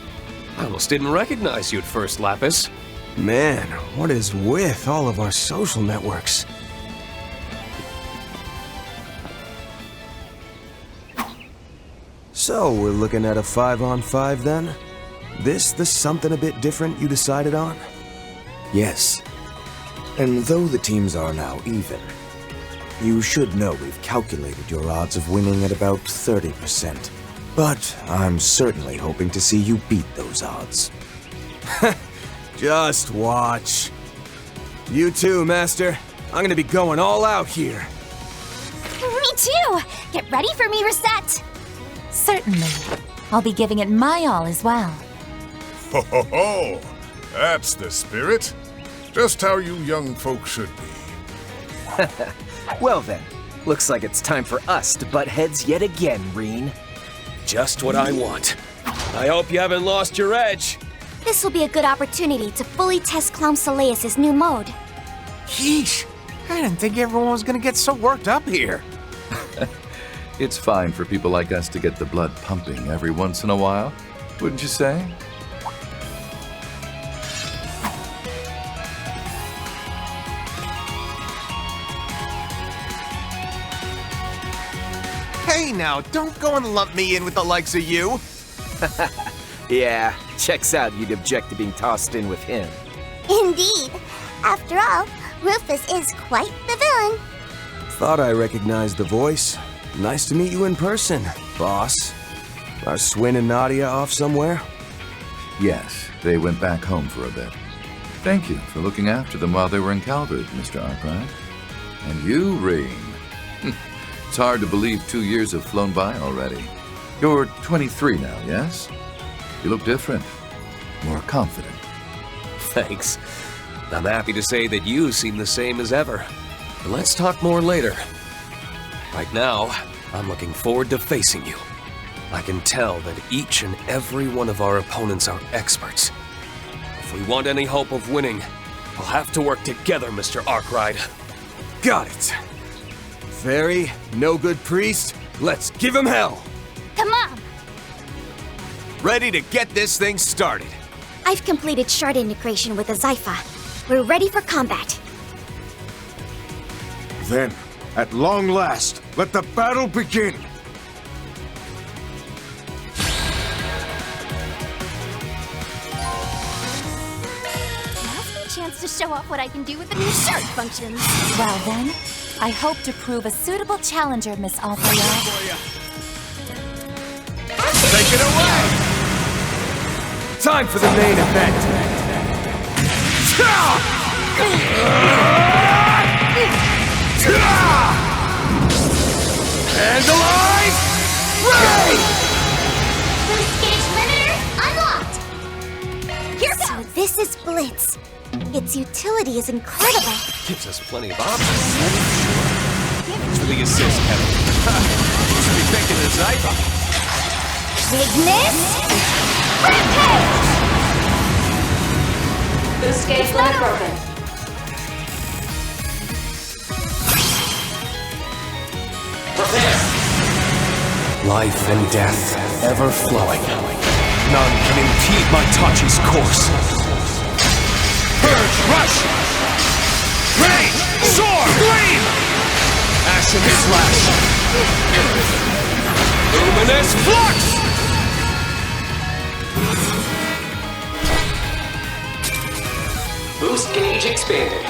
I almost didn't recognize you at first, Lapis. Man, what is with all of our social networks? So, we're looking at a 5-on-5 then? This the something a bit different you decided on? Yes. And though the teams are now even, you should know we've calculated your odds of winning at about 30%. But I'm certainly hoping to see you beat those odds. Just watch. You too, Master. I'm gonna be going all out here. Me too! Get ready for me, Reset! Certainly. I'll be giving it my all as well. Ho ho ho! That's the spirit. Just how you young folks should be. Well then, looks like it's time for us to butt heads yet again, Reen. Just what I want. I hope you haven't lost your edge. This will be a good opportunity to fully test Clown Soleus' new mode. Yeesh! I didn't think everyone was gonna get so worked up here. It's fine for people like us to get the blood pumping every once in a while, wouldn't you say? Hey now, don't go and lump me in with the likes of you. Yeah, checks out you'd object to being tossed in with him. Indeed. After all, Rufus is quite the villain. Thought I recognized the voice. Nice to meet you in person, boss. Are Swin and Nadia off somewhere? Yes, they went back home for a bit. Thank you for looking after them while they were in Calvert, Mr. Arkwright. And you, Reen. It's hard to believe 2 years have flown by already. You're 23 now, yes? You look different. More confident. Thanks. I'm happy to say that you seem the same as ever. But let's talk more later. Right now, I'm looking forward to facing you. I can tell that each and every one of our opponents are experts. If we want any hope of winning, we'll have to work together, Mr. Arkwright. Got it. Fairy, no good priest, let's give him hell. Come on! ready to get this thing started. I've completed shard integration with the Zypha. We're ready for combat. Then, at long last, let the battle begin! Now's my chance to show off what I can do with the new shard functions. Well then, I hope to prove a suitable challenger, Miss Althea. Take it away! Time for the main event. And alive! Ray! Boost gauge limiter unlocked! Here goes! So this is Blitz. Its utility is incredible. Gives us plenty of options. Thanks for the assist, Kevin. You should be thinking of Zypha. Ignis! Rampage! Boost gauge limit broken. Prepare. Life and death, ever flowing. None can impede my Tachi's course. Purge, rush! Rage! Soar! Gleam! Ashen slash! Luminous flux! Boost gauge expanded.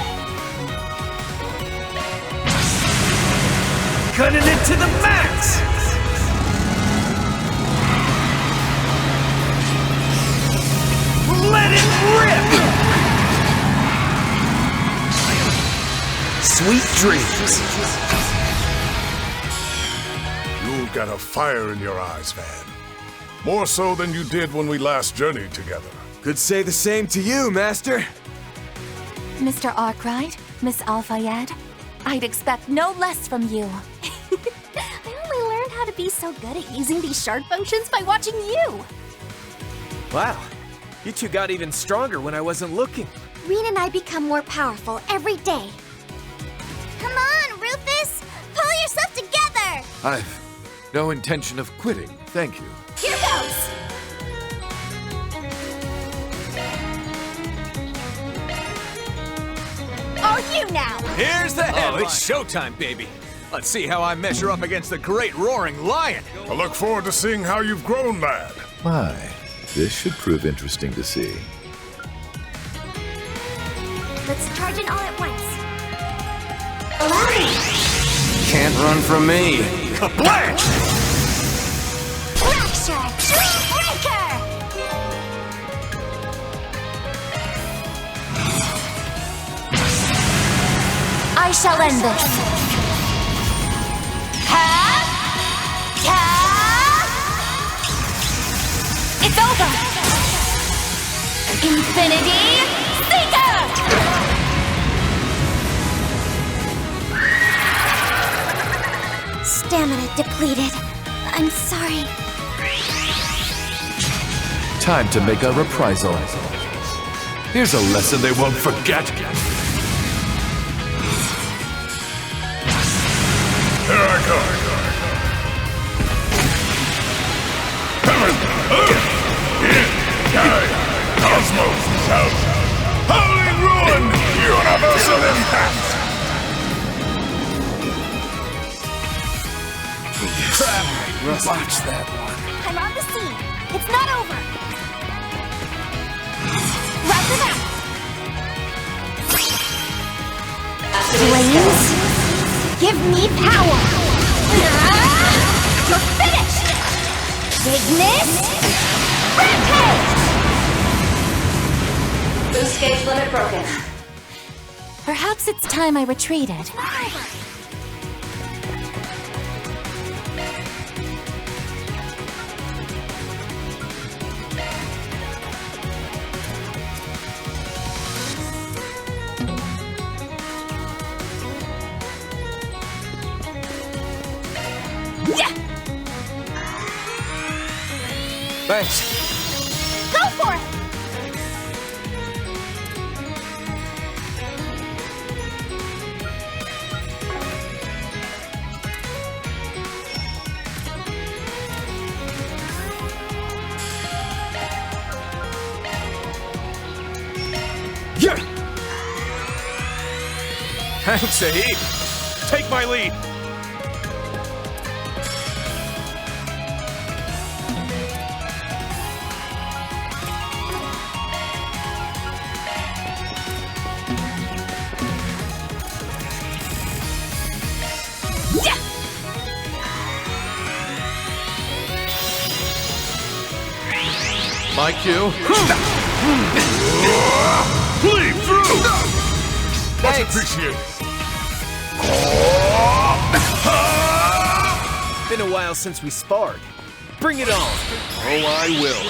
Cutting it to the max! Let it rip! Sweet dreams. You've got a fire in your eyes, Van. More so than you did when we last journeyed together. Could say the same to you, Master. Mr. Arkwright, Miss Alfayed, I'd expect no less from you. I only learned how to be so good at using these shard functions by watching you. Wow, you two got even stronger when I wasn't looking. Reen and I become more powerful every day. Come on, Rufus! Pull yourself together! I've no intention of quitting, thank you. Here goes! All you now! Here's the headline. Oh, it's showtime, baby. Let's see how I measure up against the great roaring lion. I look forward to seeing how you've grown, lad. My, this should prove interesting to see. Let's charge it all at once. Can't run from me. Kablanch! Fracture! Dream Breaker! I shall end this. It's over! Infinity Seeker! Stamina depleted. I'm sorry. Time to make a reprisal. Here's a lesson they won't forget. Here I come. Cosmos shout. Howling ruin! Universal impact! Watch that one. I'm on the scene. It's not over. Round them out. Flames? Give me power! You're finished! Ignis? Rampage! Boost gauge limit broken. Perhaps it's time I retreated. Thanks. Go for it! Thanks, Sahib. Take my lead. My cue. Bleed through! Much Thanks. appreciated. Been a while since we sparred. Bring it on. Oh, I will.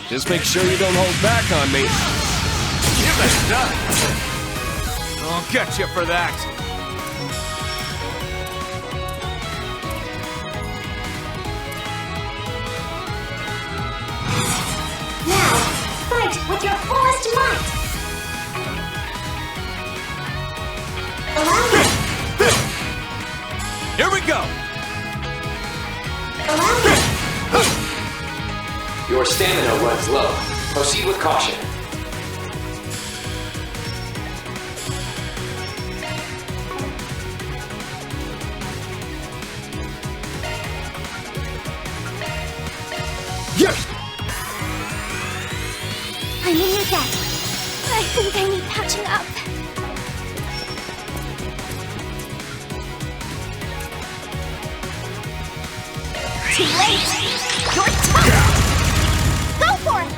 Just make sure you don't hold back on me. Give it a shot. I'll get you for that. Now, fight with your fullest might. Allow me. Here we go. Allow me. Your stamina runs low. Proceed with caution. I'm in your debt. I think I need patching up. Too late! You're tough! Go for it!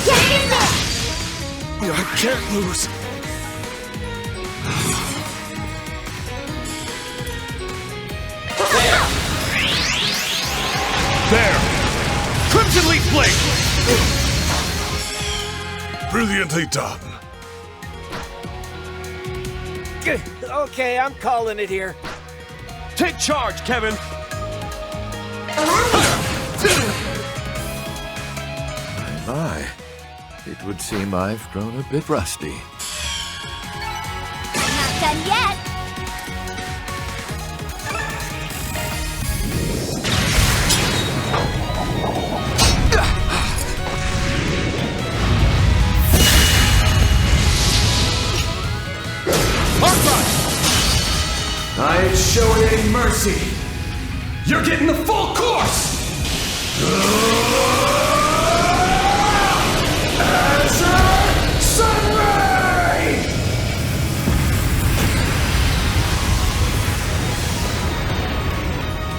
Get in there! I can't lose. Prepare! There. Crimson Leaf Blade. Brilliantly done. Okay, I'm calling it here. Take charge, Kevin. My, it would seem I've grown a bit rusty. Not done yet! I ain't showing any mercy. You're getting the full course. Azure Sunray!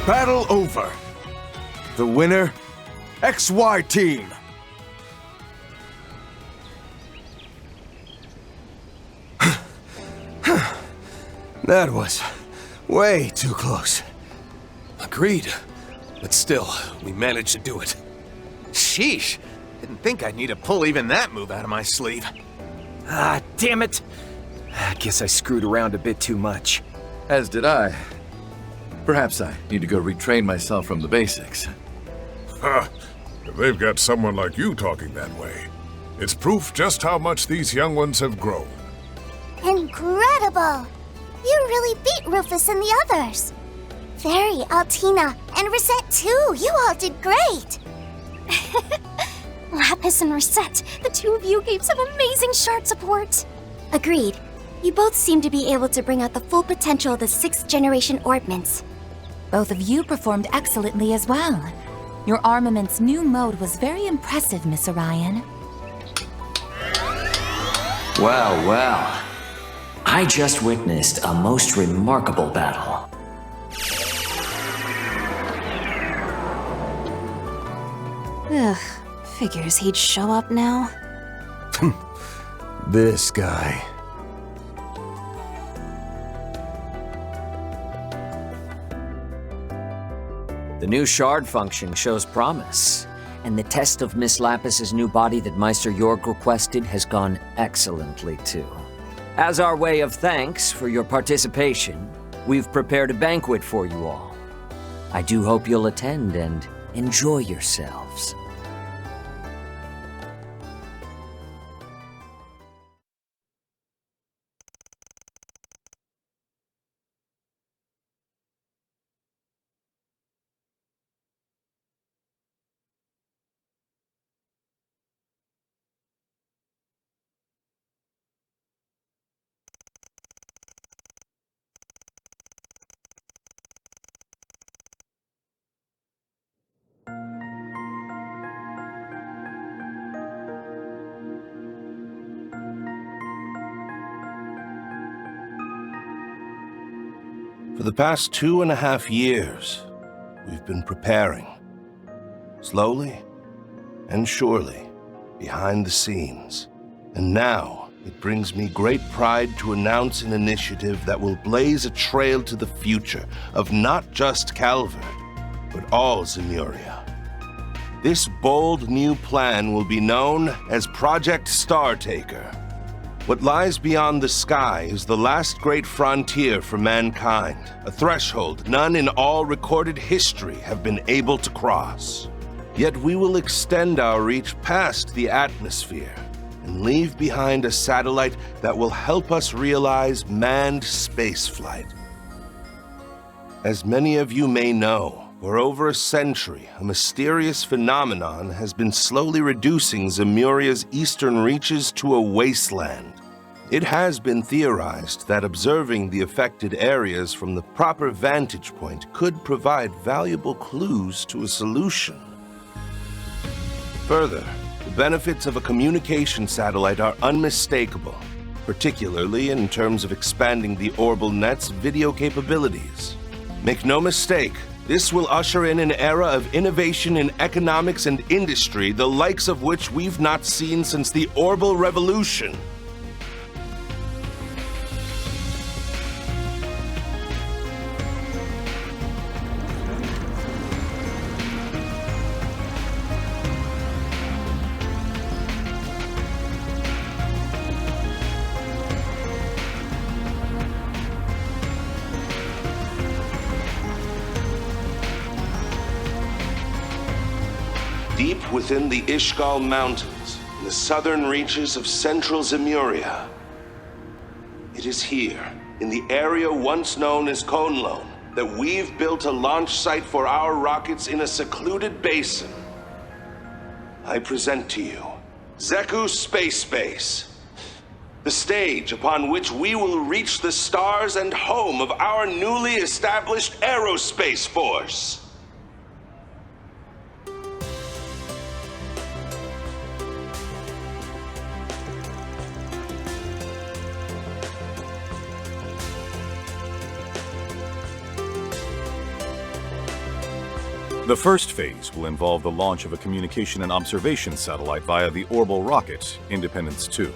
Battle over. The winner, XY Team. That was way too close. Agreed. But still, we managed to do it. Sheesh. Didn't think I'd need to pull even that move out of my sleeve. Ah, damn it. I guess I screwed around a bit too much. As did I. Perhaps I need to go retrain myself from the basics. Huh. If they've got someone like you talking that way, it's proof just how much these young ones have grown. Incredible! You really beat Rufus and the others. Fairy, Altina, and Rosette too. You all did great. Lapis and Rosette, the two of you gave some amazing shard support. Agreed. You both seem to be able to bring out the full potential of the 6th generation orbments. Both of you performed excellently as well. Your armament's new mode was very impressive, Miss Orion. Well, well. I just witnessed a most remarkable battle. Ugh, figures he'd show up now. This guy. The new shard function shows promise, and the test of Miss Lapis's new body that Meister Jorg requested has gone excellently too. As our way of thanks for your participation, we've prepared a banquet for you all. I do hope you'll attend and enjoy yourselves. For the past 2.5 years, we've been preparing. Slowly and surely, behind the scenes. And now, it brings me great pride to announce an initiative that will blaze a trail to the future of not just Calvert, but all Zemuria. This bold new plan will be known as Project Startaker. What lies beyond the sky is the last great frontier for mankind, a threshold none in all recorded history have been able to cross. Yet we will extend our reach past the atmosphere and leave behind a satellite that will help us realize manned spaceflight. As many of you may know, for over a century, a mysterious phenomenon has been slowly reducing Zemuria's eastern reaches to a wasteland. It has been theorized that observing the affected areas from the proper vantage point could provide valuable clues to a solution. Further, the benefits of a communication satellite are unmistakable, particularly in terms of expanding the Orbital Net's video capabilities. Make no mistake, this will usher in an era of innovation in economics and industry, the likes of which we've not seen since the Orbital Revolution. Deep within the Ishgal Mountains, in the southern reaches of central Zemuria. It is here, in the area once known as Konlon, that we've built a launch site for our rockets in a secluded basin. I present to you Zeku Space Base, the stage upon which we will reach the stars and home of our newly established aerospace force. The first phase will involve the launch of a communication and observation satellite via the orbital rocket, Independence 2.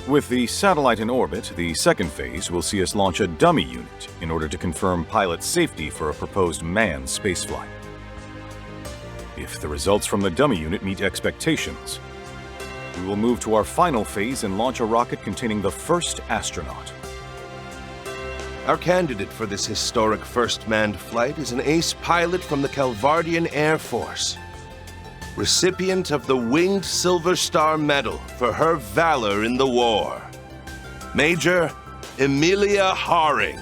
With the satellite in orbit, the second phase will see us launch a dummy unit in order to confirm pilot safety for a proposed manned spaceflight. If the results from the dummy unit meet expectations, we will move to our final phase and launch a rocket containing the first astronaut. Our candidate for this historic first manned flight is an ace pilot from the Calvardian Air Force, recipient of the Winged Silver Star Medal for her valor in the war, Major Emilia Haring.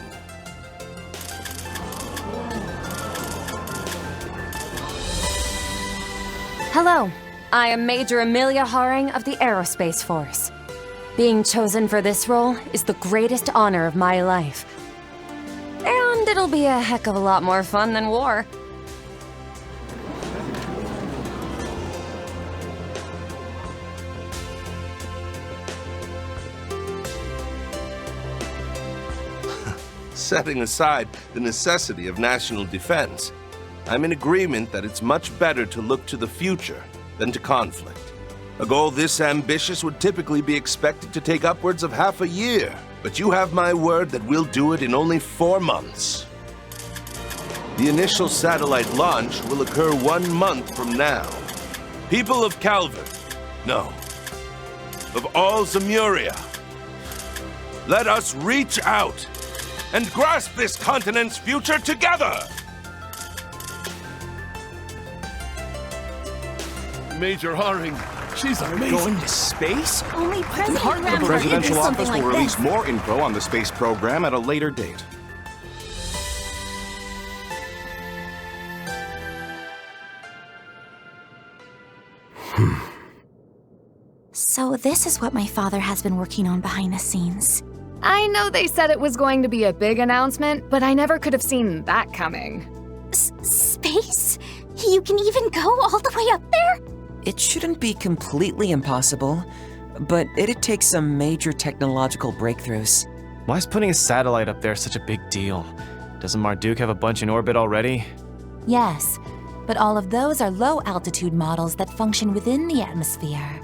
Hello, I am Major Emilia Haring of the Aerospace Force. Being chosen for this role is the greatest honor of my life. And it'll be a heck of a lot more fun than war. Setting aside the necessity of national defense, I'm in agreement that it's much better to look to the future than to conflict. A goal this ambitious would typically be expected to take upwards of half a year, but you have my word that we'll do it in only 4 months. The initial satellite launch will occur 1 month from now. People of Calvert, no, of all Zemuria, let us reach out and grasp this continent's future together! Major Haring, she's amazing. Going to space? Only President The Grandpa presidential did office something will like release this. more info on the space program at a later date. So this is what my father has been working on behind the scenes. I know they said it was going to be a big announcement, but I never could have seen that coming. Space? You can even go all the way up there? It shouldn't be completely impossible, but it'd take some major technological breakthroughs. Why is putting a satellite up there such a big deal? Doesn't Marduk have a bunch in orbit already? Yes, but all of those are low-altitude models that function within the atmosphere.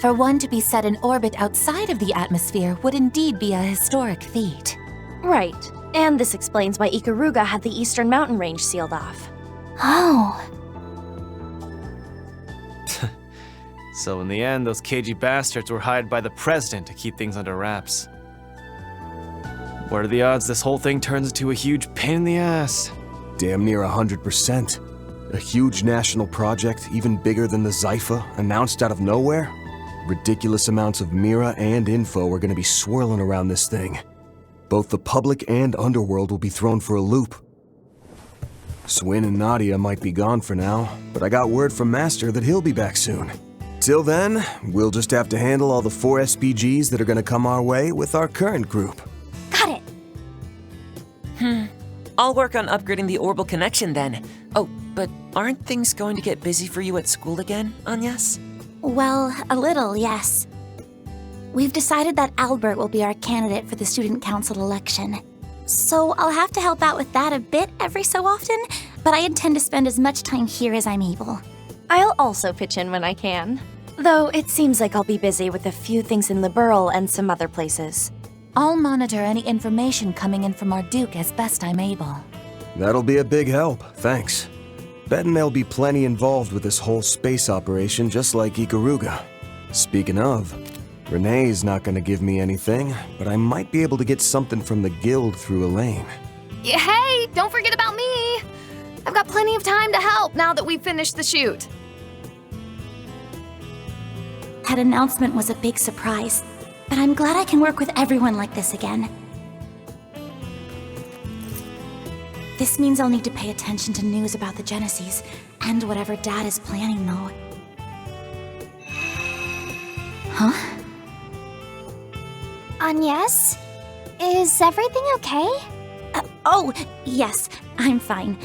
For one to be set in orbit outside of the atmosphere would indeed be a historic feat. Right, and this explains why Ikaruga had the eastern mountain range sealed off. Oh. So in the end, those cagey bastards were hired by the president to keep things under wraps. What are the odds this whole thing turns into a huge pain in the ass? Damn near 100%. A huge national project, even bigger than the Zypha, announced out of nowhere? Ridiculous amounts of Mira and info are gonna be swirling around this thing. Both the public and underworld will be thrown for a loop. Swin and Nadia might be gone for now, but I got word from Master that he'll be back soon. Till then, we'll just have to handle all the 4 SPGs that are gonna come our way with our current group. Got it. I'll work on upgrading the orbital connection then. Oh, but aren't things going to get busy for you at school again, Agnes? Well, a little, yes. We've decided that Albert will be our candidate for the student council election. So I'll have to help out with that a bit every so often, but I intend to spend as much time here as I'm able. I'll also pitch in when I can. Though it seems like I'll be busy with a few things in Liberl and some other places. I'll monitor any information coming in from Marduk as best I'm able. That'll be a big help, thanks. Betting there'll be plenty involved with this whole space operation, just like Ikaruga. Speaking of, Renee's not gonna give me anything, but I might be able to get something from the guild through Elaine. Hey, don't forget about me! I've got plenty of time to help now that we've finished the shoot. That announcement was a big surprise, but I'm glad I can work with everyone like this again. This means I'll need to pay attention to news about the Genesis, and whatever Dad is planning, though. Huh? Agnes? Is everything okay? Oh, yes, I'm fine.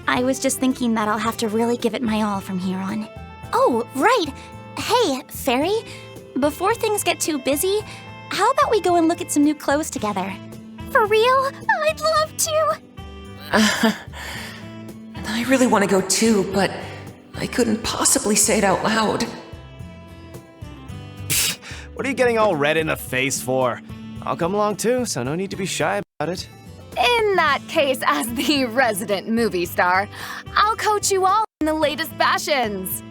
I was just thinking that I'll have to really give it my all from here on. Oh, right! Hey, Fairy, before things get too busy, how about we go and look at some new clothes together? For real? I'd love to! I really want to go too, but I couldn't possibly say it out loud. What are you getting all red in the face for? I'll come along too, so no need to be shy about it. In that case, as the resident movie star, I'll coach you all in the latest fashions.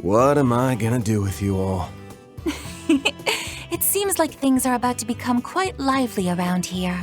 What am I gonna do with you all? It seems like things are about to become quite lively around here.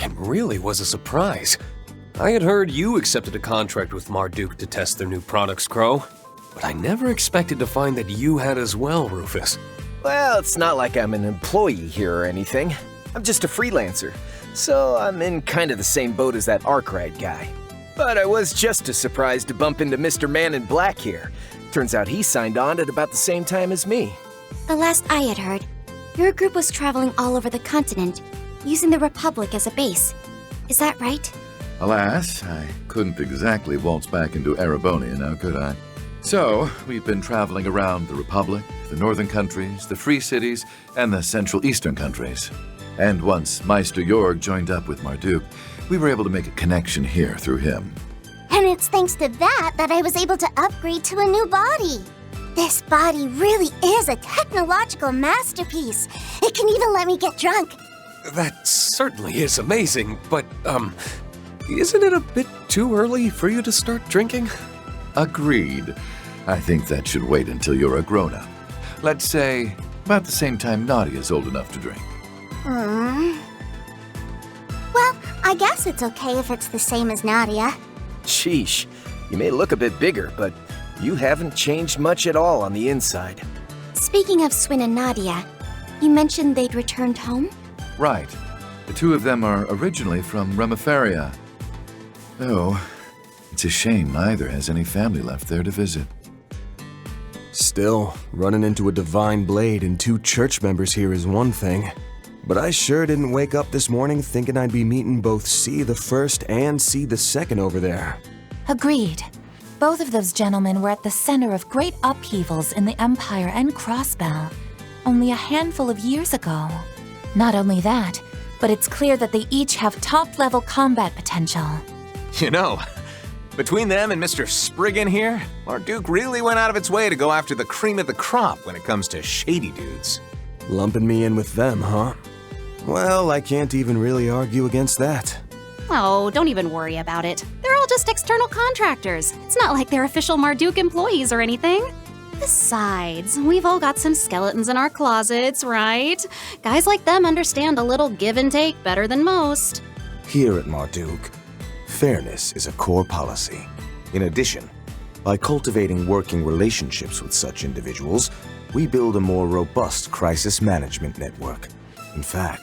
It really was a surprise. I had heard you accepted a contract with Marduk to test their new products, Crow. But I never expected to find that you had as well, Rufus. Well, it's not like I'm an employee here or anything. I'm just a freelancer, so I'm in kind of the same boat as that Arkwright guy. But I was just as surprised to bump into Mr. Man in Black here. Turns out he signed on at about the same time as me. The last I had heard, your group was traveling all over the continent, using the Republic as a base. Is that right? Alas, I couldn't exactly waltz back into Erebonia now, could I? So, we've been traveling around the Republic, the northern countries, the Free Cities, and the Central Eastern countries. And once Meister Jorg joined up with Marduk, we were able to make a connection here through him. And it's thanks to that I was able to upgrade to a new body. This body really is a technological masterpiece. It can even let me get drunk. That certainly is amazing, but, isn't it a bit too early for you to start drinking? Agreed. I think that should wait until you're a grown-up. Let's say about the same time Nadia's old enough to drink. Well, I guess it's okay if it's the same as Nadia. Sheesh, you may look a bit bigger, but you haven't changed much at all on the inside. Speaking of Swin and Nadia, you mentioned they'd returned home? Right. The two of them are originally from Remiferia. Though, it's a shame neither has any family left there to visit. Still, running into a divine blade and 2 church members here is one thing. But I sure didn't wake up this morning thinking I'd be meeting both C the First and C the Second over there. Agreed. Both of those gentlemen were at the center of great upheavals in the Empire and Crossbell only a handful of years ago. Not only that, but it's clear that they each have top-level combat potential. You know, between them and Mr. Spriggan here, Marduk really went out of its way to go after the cream of the crop when it comes to shady dudes. Lumping me in with them, huh? Well, I can't even really argue against that. Oh, don't even worry about it. They're all just external contractors. It's not like they're official Marduk employees or anything. Besides, we've all got some skeletons in our closets, right? Guys like them understand a little give and take better than most. Here at Marduk, fairness is a core policy. In addition, by cultivating working relationships with such individuals, we build a more robust crisis management network. In fact,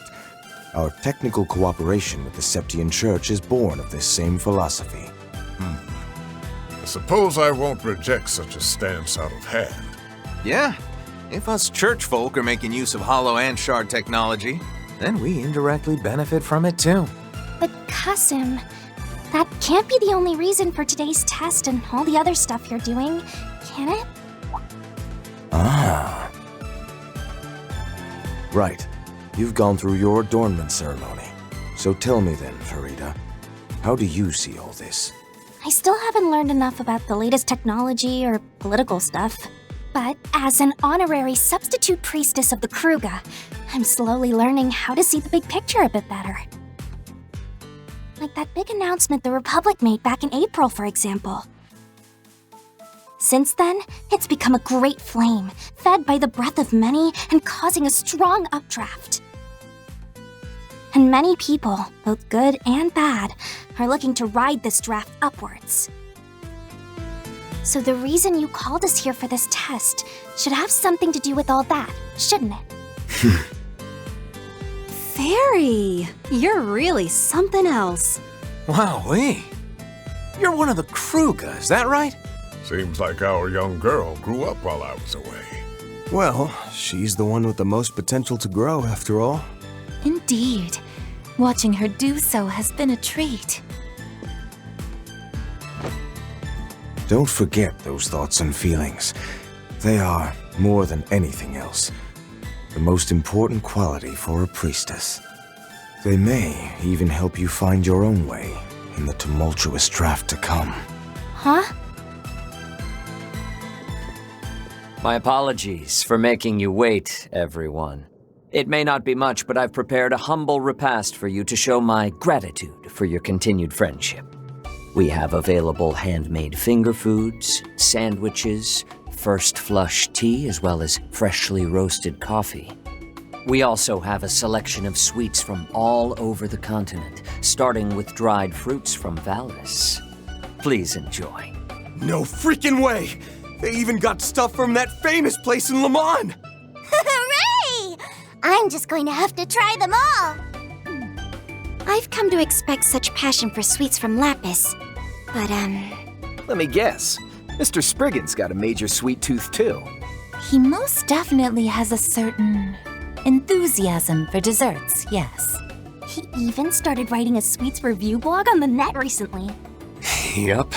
our technical cooperation with the Septian Church is born of this same philosophy. I suppose I won't reject such a stance out of hand. Yeah, if us church folk are making use of hollow and shard technology, then we indirectly benefit from it too. But Kasim, that can't be the only reason for today's test and all the other stuff you're doing, can it? Ah. Right. You've gone through your adornment ceremony. So tell me then, Farida, how do you see all this? I still haven't learned enough about the latest technology or political stuff. But as an honorary substitute priestess of the Kruga, I'm slowly learning how to see the big picture a bit better. Like that big announcement the Republic made back in April, for example. Since then, it's become a great flame, fed by the breath of many and causing a strong updraft. And many people, both good and bad, are looking to ride this draft upwards. So the reason you called us here for this test should have something to do with all that, shouldn't it? Fairy, you're really something else. Wowee. You're one of the Kruga, is that right? Seems like our young girl grew up while I was away. Well, she's the one with the most potential to grow, after all. Indeed. Watching her do so has been a treat. Don't forget those thoughts and feelings. They are, more than anything else, the most important quality for a priestess. They may even help you find your own way in the tumultuous draft to come. Huh? My apologies for making you wait, everyone. It may not be much, but I've prepared a humble repast for you to show my gratitude for your continued friendship. We have available handmade finger foods, sandwiches, first flush tea, as well as freshly roasted coffee. We also have a selection of sweets from all over the continent, starting with dried fruits from Valis. Please enjoy. No freaking way! They even got stuff from that famous place in Le Mans! Hooray! I'm just going to have to try them all. I've come to expect such passion for sweets from Lapis. But, Let me guess. Mr. Spriggan's got a major sweet tooth, too. He most definitely has a certain enthusiasm for desserts, yes. he even started writing a sweets review blog on the net recently. Yup.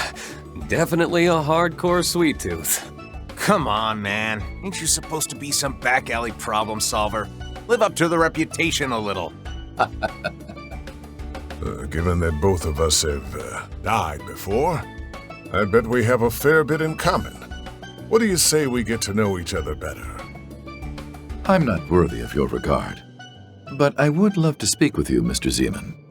Definitely a hardcore sweet tooth. Come on, man. Ain't you supposed to be some back alley problem solver? Live up to the reputation a little. Given that both of us have died before, I bet we have a fair bit in common. What do you say we get to know each other better? I'm not worthy of your regard, but I would love to speak with you, Mr. Zeman.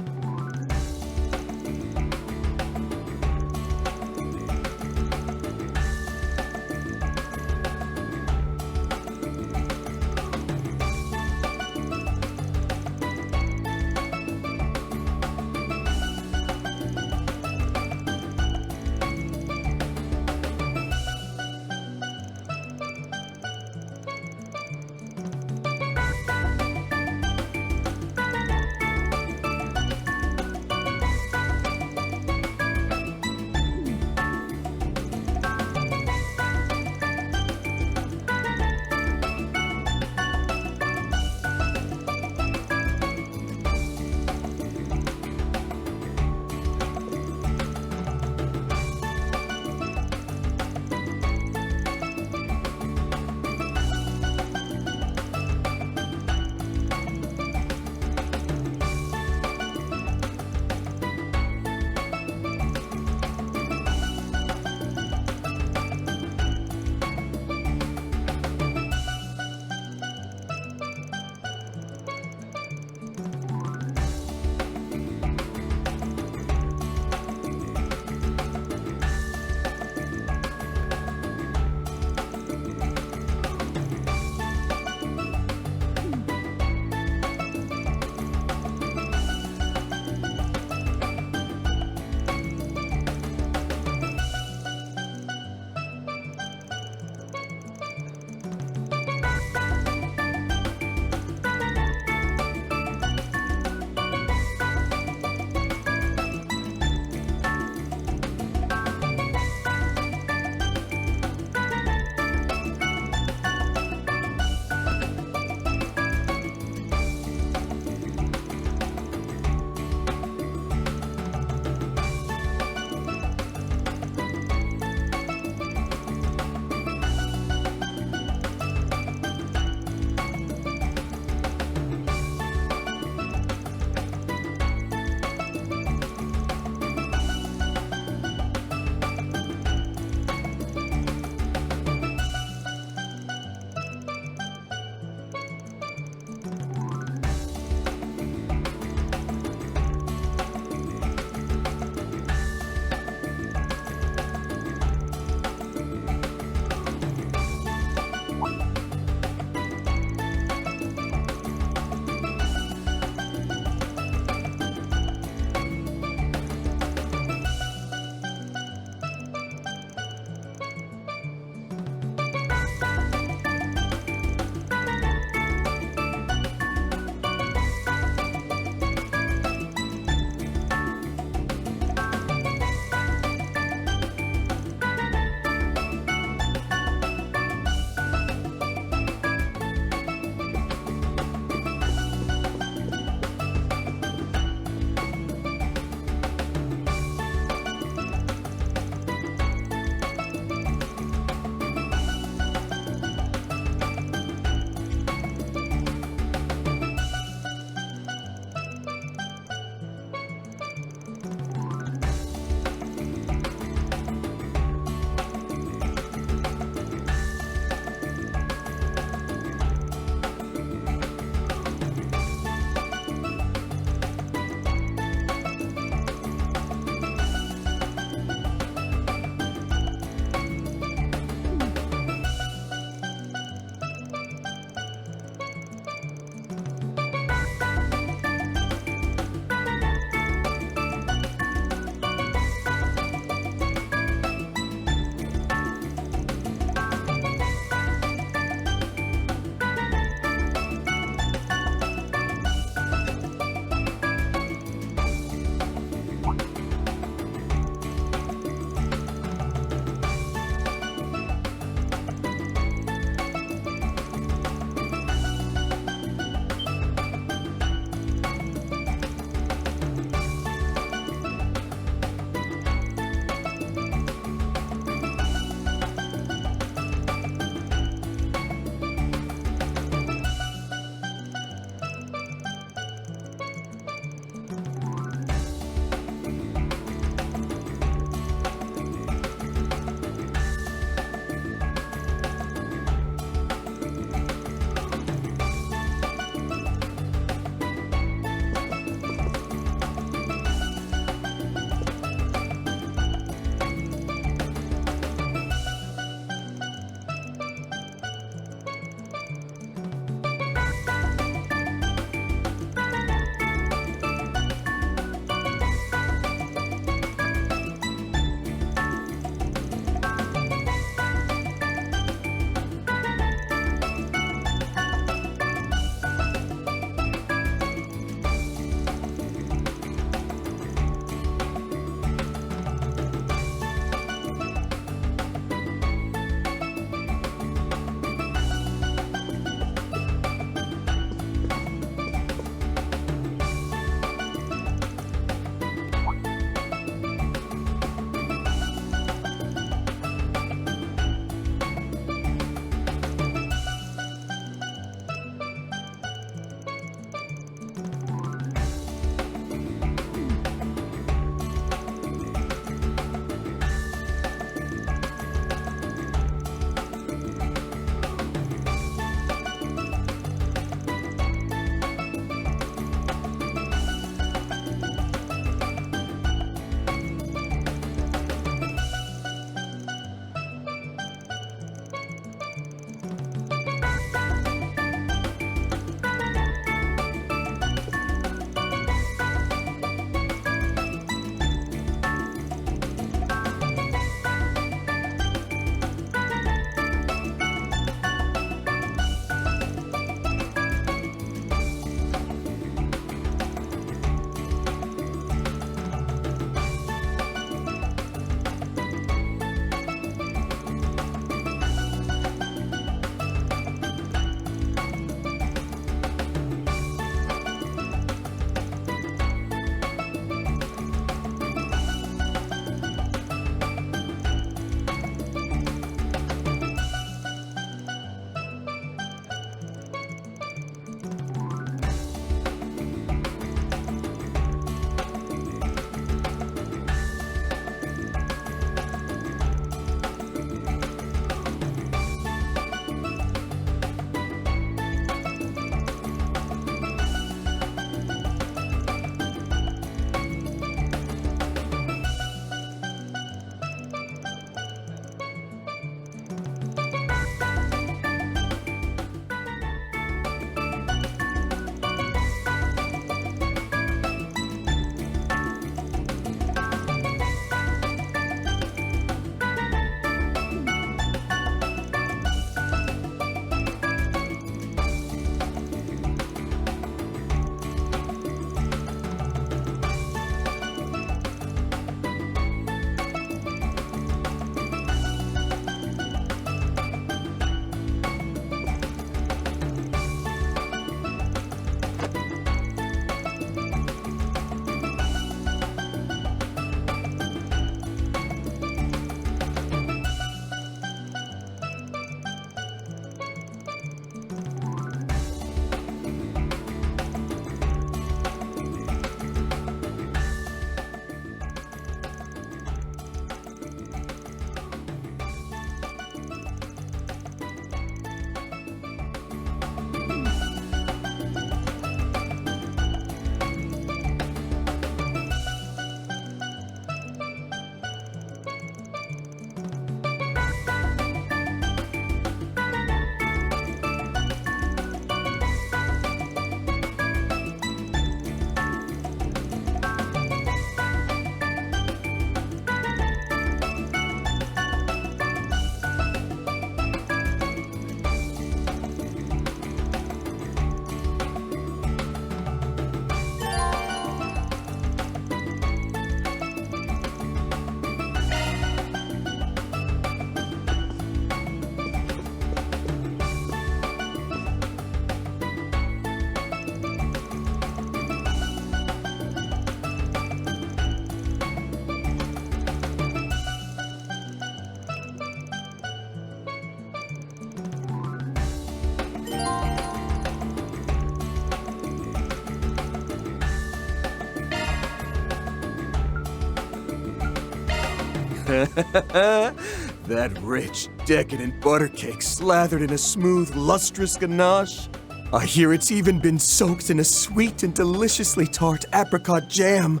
That rich, decadent butter cake slathered in a smooth, lustrous ganache. I hear it's even been soaked in a sweet and deliciously tart apricot jam.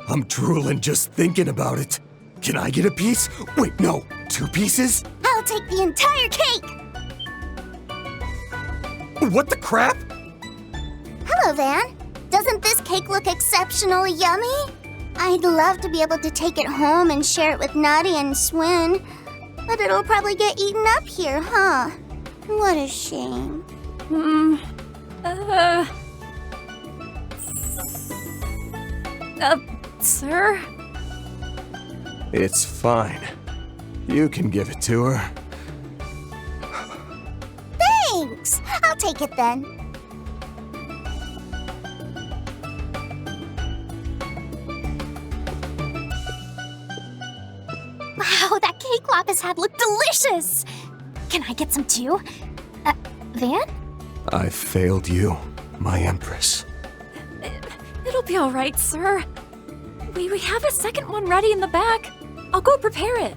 I'm drooling just thinking about it. Can I get a piece? Wait, no, 2 pieces? I'll take the entire cake! What the crap? Hello, Van. Doesn't this cake look exceptionally yummy? I'd love to be able to take it home and share it with Nutty and Swin, but it'll probably get eaten up here, huh? What a shame. Sir? It's fine. You can give it to her. Thanks! I'll take it then. Wow, that cake Lapis had looked delicious! Can I get some too? Van? I failed you, my Empress. It'll be all right, sir. We have a second one ready in the back. I'll go prepare it.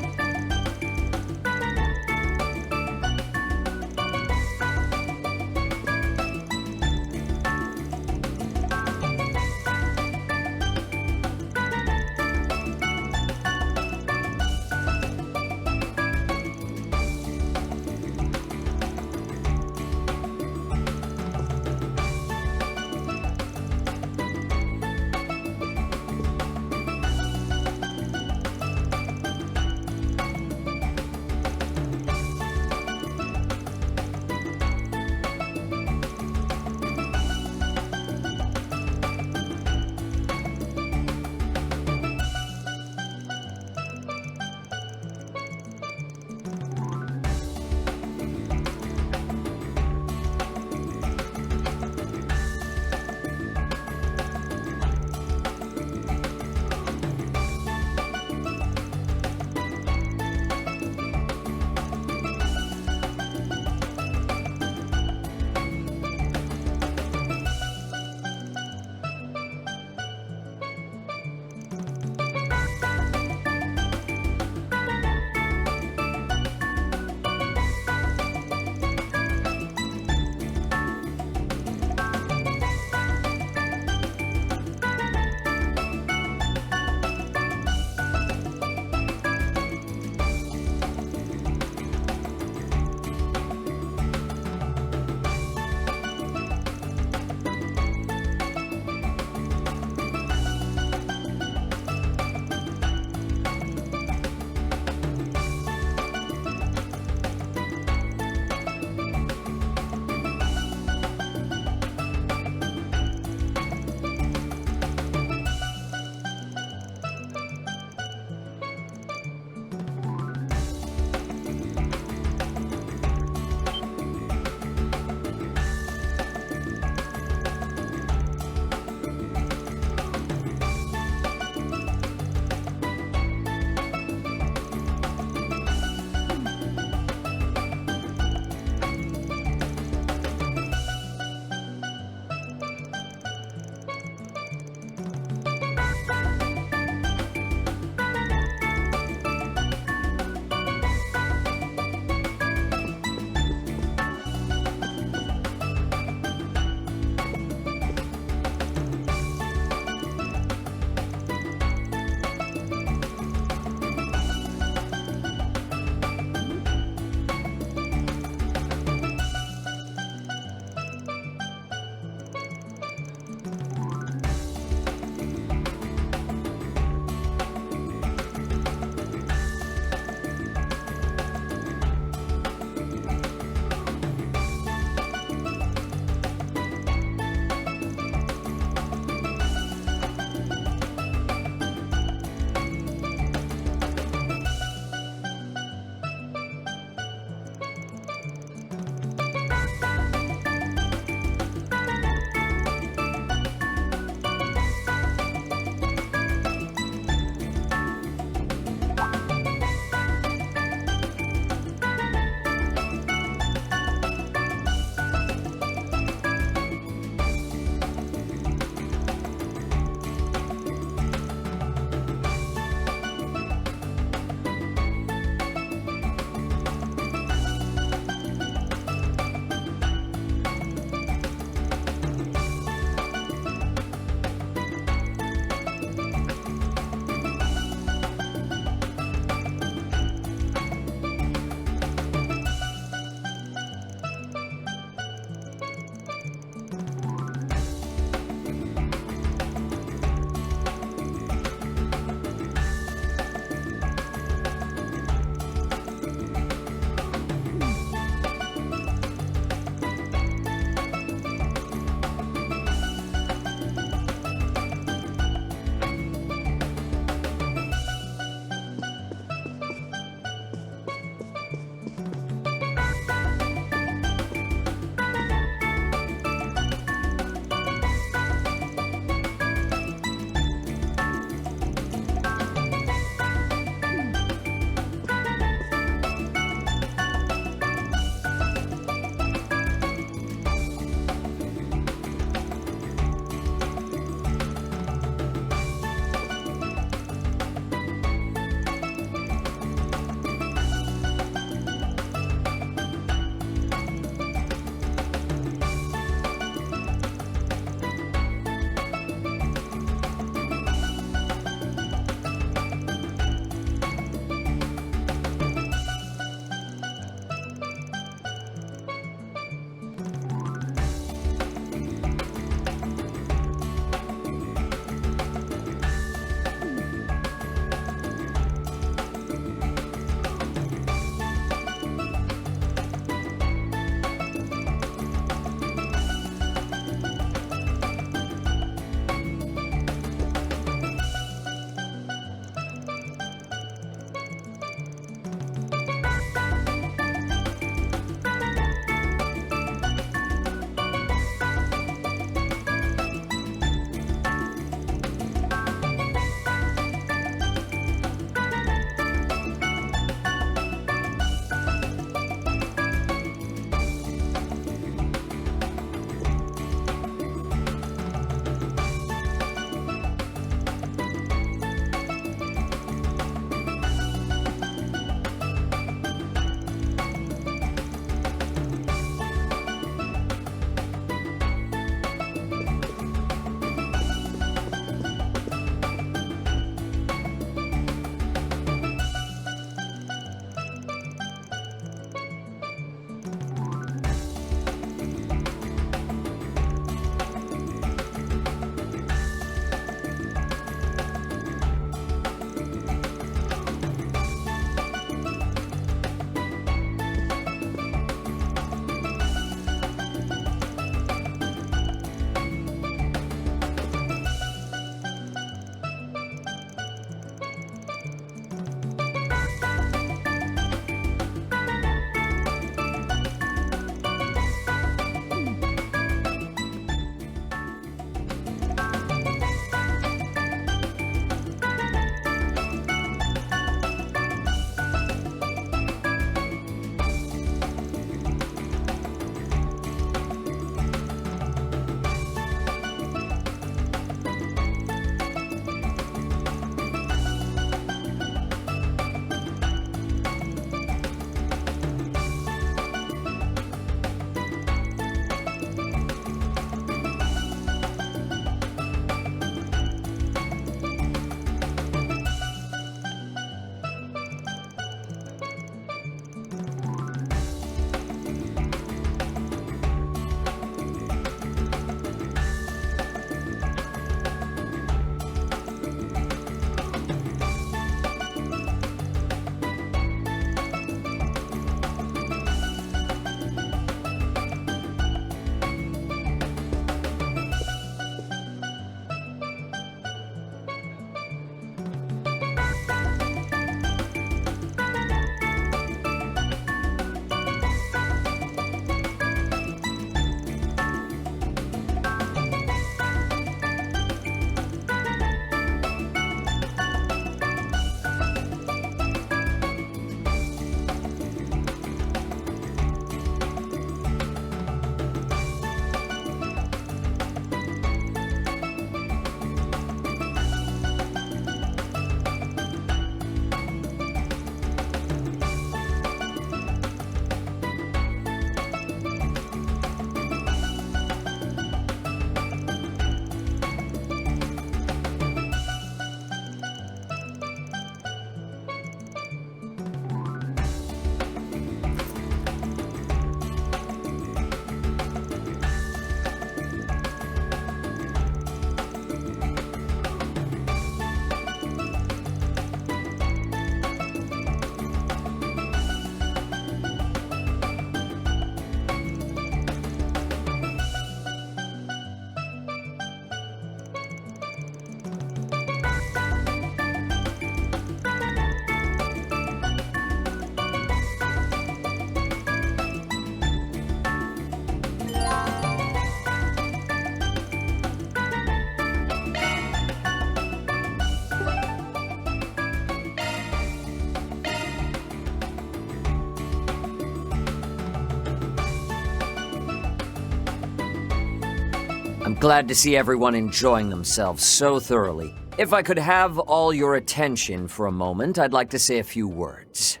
Glad to see everyone enjoying themselves so thoroughly. If I could have all your attention for a moment, I'd like to say a few words.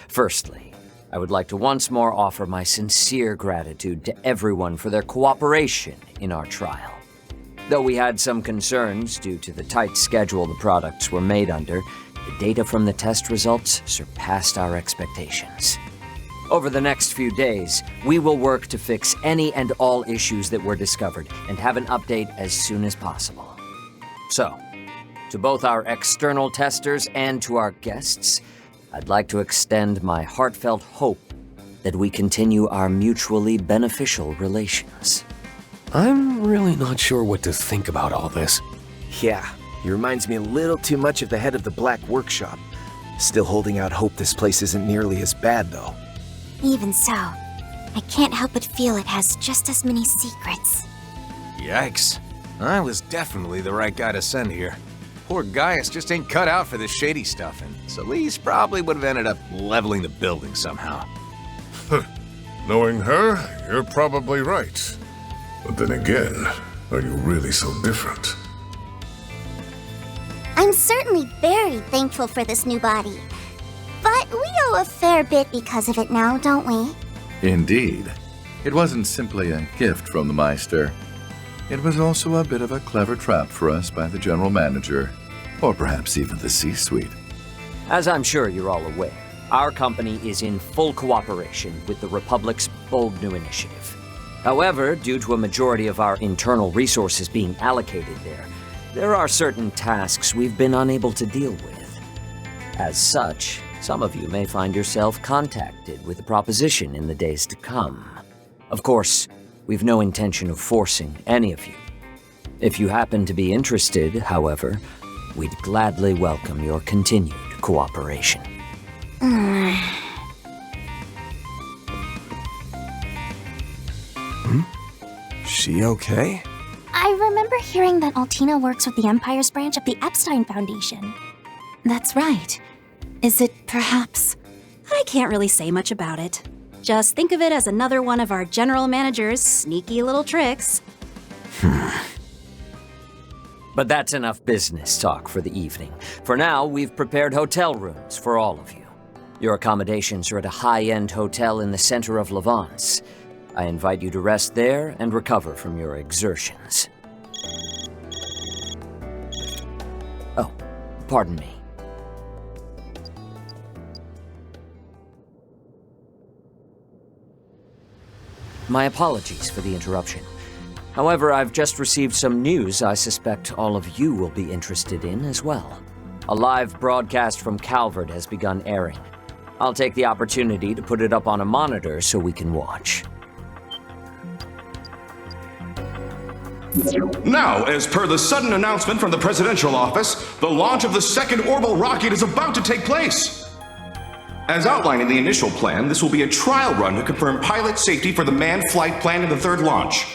Firstly, I would like to once more offer my sincere gratitude to everyone for their cooperation in our trial. Though we had some concerns due to the tight schedule the products were made under, the data from the test results surpassed our expectations. Over the next few days, we will work to fix any and all issues that were discovered and have an update as soon as possible. So, to both our external testers and to our guests, I'd like to extend my heartfelt hope that we continue our mutually beneficial relations. I'm really not sure what to think about all this. Yeah, he reminds me a little too much of the head of the Black Workshop. Still holding out hope this place isn't nearly as bad, though. Even so, I can't help but feel it has just as many secrets. Yikes. I was definitely the right guy to send here. Poor Gaius just ain't cut out for this shady stuff, and Celeste probably would have ended up leveling the building somehow. Knowing her, you're probably right. But then again, are you really so different? I'm certainly very thankful for this new body. But we owe a fair bit because of it now, don't we? Indeed. It wasn't simply a gift from the Meister. It was also a bit of a clever trap for us by the General Manager, or perhaps even the C-Suite. As I'm sure you're all aware, our company is in full cooperation with the Republic's bold new initiative. However, due to a majority of our internal resources being allocated there are certain tasks we've been unable to deal with. As such, some of you may find yourself contacted with a proposition in the days to come. Of course, we've no intention of forcing any of you. If you happen to be interested, however, we'd gladly welcome your continued cooperation. She okay? I remember hearing that Altina works with the Empire's branch of the Epstein Foundation. That's right. Is it perhaps... I can't really say much about it. Just think of it as another one of our general manager's sneaky little tricks. But that's enough business talk for the evening. For now, we've prepared hotel rooms for all of you. Your accommodations are at a high-end hotel in the center of Levance. I invite you to rest there and recover from your exertions. Oh, pardon me. My apologies for the interruption. However, I've just received some news I suspect all of you will be interested in as well. A live broadcast from Calvert has begun airing. I'll take the opportunity to put it up on a monitor so we can watch. Now, as per the sudden announcement from the presidential office, the launch of the second orbital rocket is about to take place. As outlined in the initial plan, this will be a trial run to confirm pilot safety for the manned flight plan in the third launch.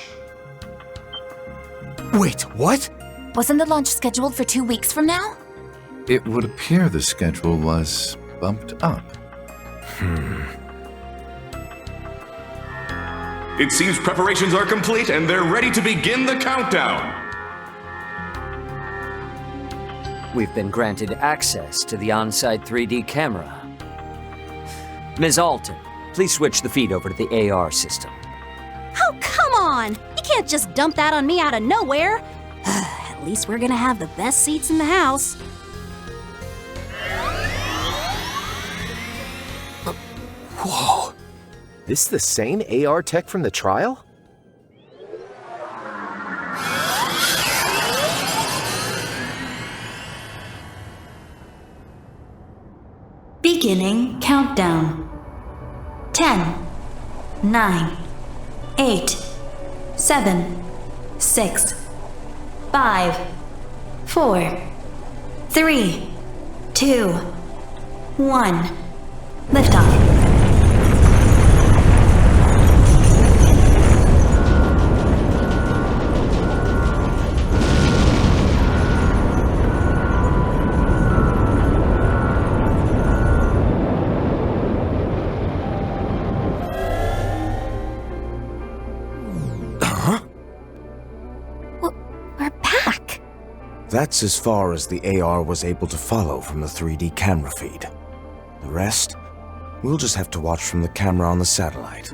Wait, what? Wasn't the launch scheduled for 2 weeks from now? It would appear the schedule was bumped up. It seems preparations are complete and they're ready to begin the countdown. We've been granted access to the on-site 3D camera. Ms. Alton, please switch the feed over to the AR system. Oh, come on! You can't just dump that on me out of nowhere! At least we're gonna have the best seats in the house. Whoa. This the same AR tech from the trial? Beginning countdown. 10, 9, 8, 7, 6, 5, 4, 3, 2, 1. Liftoff. That's as far as the AR was able to follow from the 3D camera feed. The rest, we'll just have to watch from the camera on the satellite.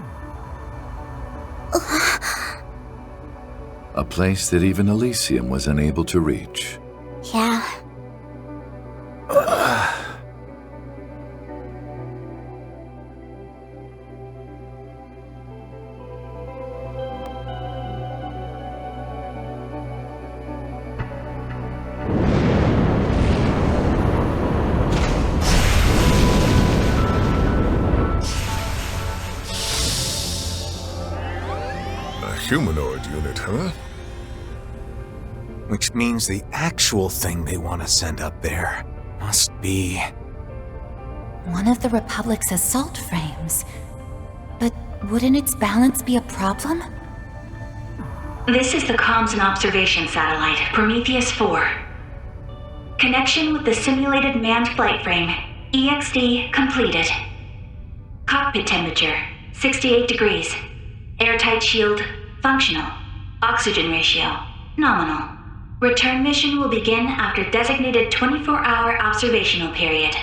A place that even Elysium was unable to reach. Yeah. Humanoid unit, huh? Which means the actual thing they want to send up there must be... One of the Republic's assault frames. But wouldn't its balance be a problem? This is the Comms and Observation Satellite, Prometheus 4. Connection with the simulated manned flight frame, EXD completed. Cockpit temperature, 68 degrees. Airtight shield, functional. Oxygen ratio, nominal. Return mission will begin after designated 24-hour observational period.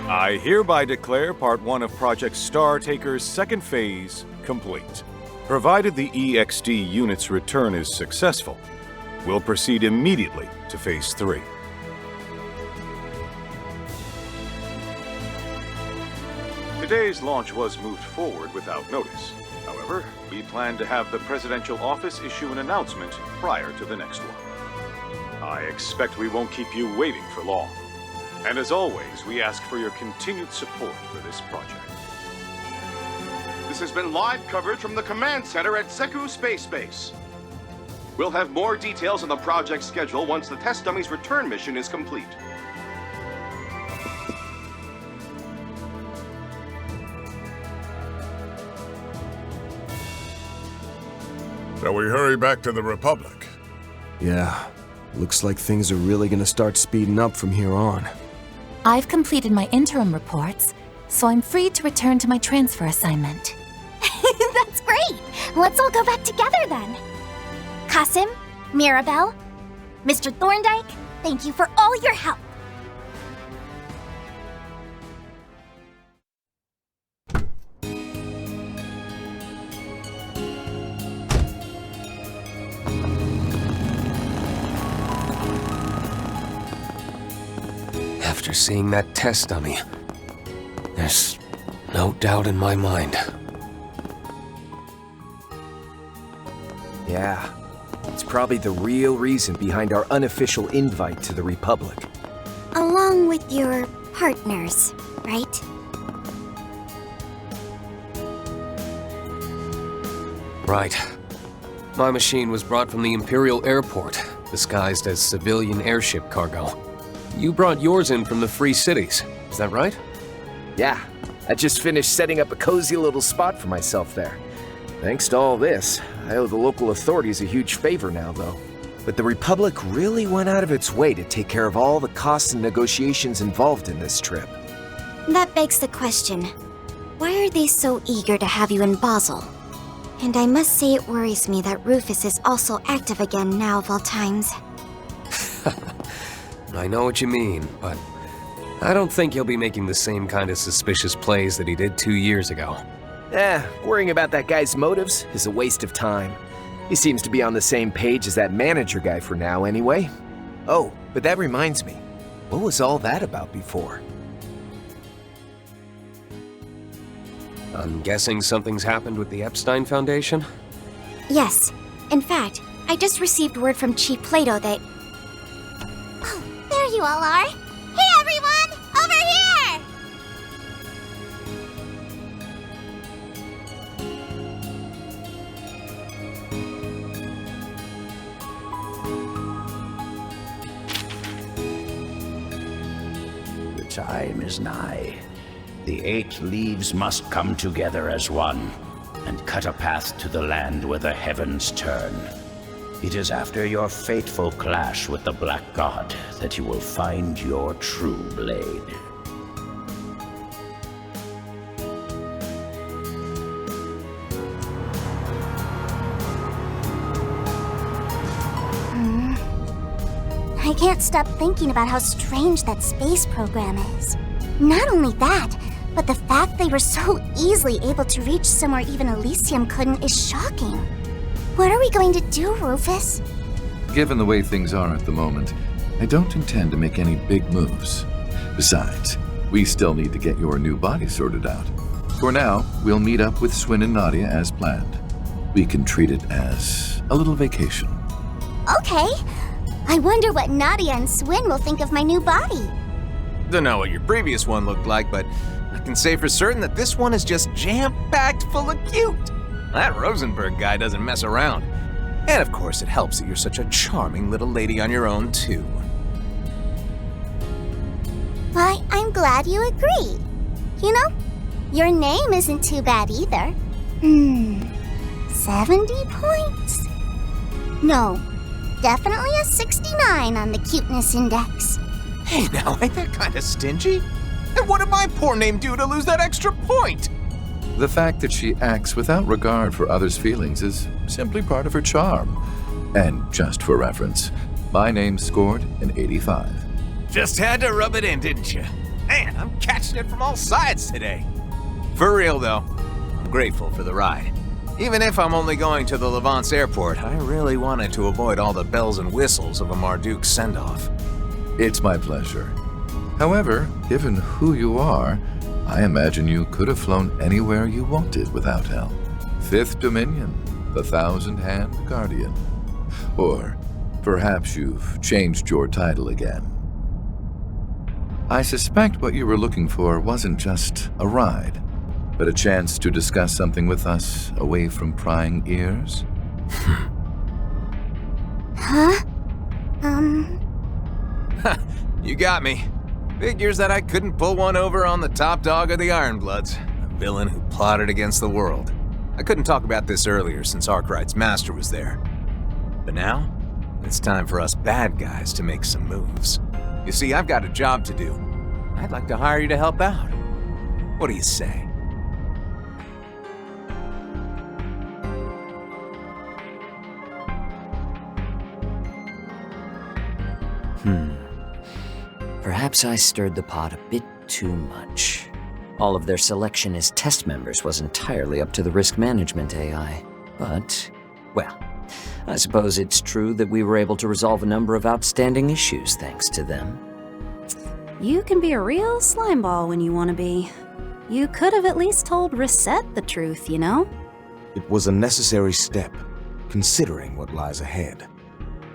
I hereby declare Part 1 of Project Star Taker's second phase complete. Provided the EXD unit's return is successful, we'll proceed immediately to Phase 3. Today's launch was moved forward without notice. However, we plan to have the Presidential Office issue an announcement prior to the next one. I expect we won't keep you waiting for long. And as always, we ask for your continued support for this project. This has been live coverage from the command center at Zeku Space Base. We'll have more details on the project schedule once the test dummy's return mission is complete. Shall we hurry back to the Republic? Yeah, looks like things are really gonna start speeding up from here on. I've completed my interim reports, so I'm free to return to my transfer assignment. That's great! Let's all go back together then. Kasim, Mirabelle, Mr. Thorndike, thank you for all your help. After seeing that test dummy, there's no doubt in my mind. Yeah, it's probably the real reason behind our unofficial invite to the Republic. Along with your partners, right? Right. My machine was brought from the Imperial Airport, disguised as civilian airship cargo. You brought yours in from the Free Cities, is that right? Yeah, I just finished setting up a cozy little spot for myself there. Thanks to all this, I owe the local authorities a huge favor now, though. But the Republic really went out of its way to take care of all the costs and negotiations involved in this trip. That begs the question, why are they so eager to have you in Basel? And I must say it worries me that Rufus is also active again now of all times. I know what you mean, but I don't think he'll be making the same kind of suspicious plays that he did 2 years ago. Worrying about that guy's motives is a waste of time. He seems to be on the same page as that manager guy for now, anyway. Oh, but that reminds me. What was all that about before? I'm guessing something's happened with the Epstein Foundation? Yes. In fact, I just received word from Chief Plato that... Oh, there you all are! Hey everyone! Over here! The time is nigh. The 8 leaves must come together as one, and cut a path to the land where the heavens turn. It is after your fateful clash with the Black God that you will find your true blade. I can't stop thinking about how strange that space program is. Not only that, but the fact they were so easily able to reach somewhere even Elysium couldn't is shocking. What are we going to do, Rufus? Given the way things are at the moment, I don't intend to make any big moves. Besides, we still need to get your new body sorted out. For now, we'll meet up with Swin and Nadia as planned. We can treat it as a little vacation. Okay. I wonder what Nadia and Swin will think of my new body. Don't know what your previous one looked like, but I can say for certain that this one is just jam-packed full of cute. That Rosenberg guy doesn't mess around. And of course, it helps that you're such a charming little lady on your own, too. Why, I'm glad you agree. You know, your name isn't too bad either. 70 points? No, definitely a 69 on the cuteness index. Hey now, ain't that kind of stingy? And what did my poor name do to lose that extra point? The fact that she acts without regard for others' feelings is simply part of her charm. And just for reference, my name scored an 85. Just had to rub it in, didn't you? Man, I'm catching it from all sides today. For real, though, I'm grateful for the ride. Even if I'm only going to the Levance airport, I really wanted to avoid all the bells and whistles of a Marduk send-off. It's my pleasure. However, given who you are, I imagine you could have flown anywhere you wanted without help. Fifth Dominion, the Thousand-Hand Guardian. Or perhaps you've changed your title again. I suspect what you were looking for wasn't just a ride, but a chance to discuss something with us away from prying ears? Huh? You got me. Figures that I couldn't pull one over on the top dog of the Ironbloods, a villain who plotted against the world. I couldn't talk about this earlier since Arkwright's master was there. But now, it's time for us bad guys to make some moves. You see, I've got a job to do. I'd like to hire you to help out. What do you say? Perhaps I stirred the pot a bit too much. All of their selection as test members was entirely up to the risk management AI. But, well, I suppose it's true that we were able to resolve a number of outstanding issues thanks to them. You can be a real slimeball when you want to be. You could have at least told Reset the truth, you know? It was a necessary step, considering what lies ahead.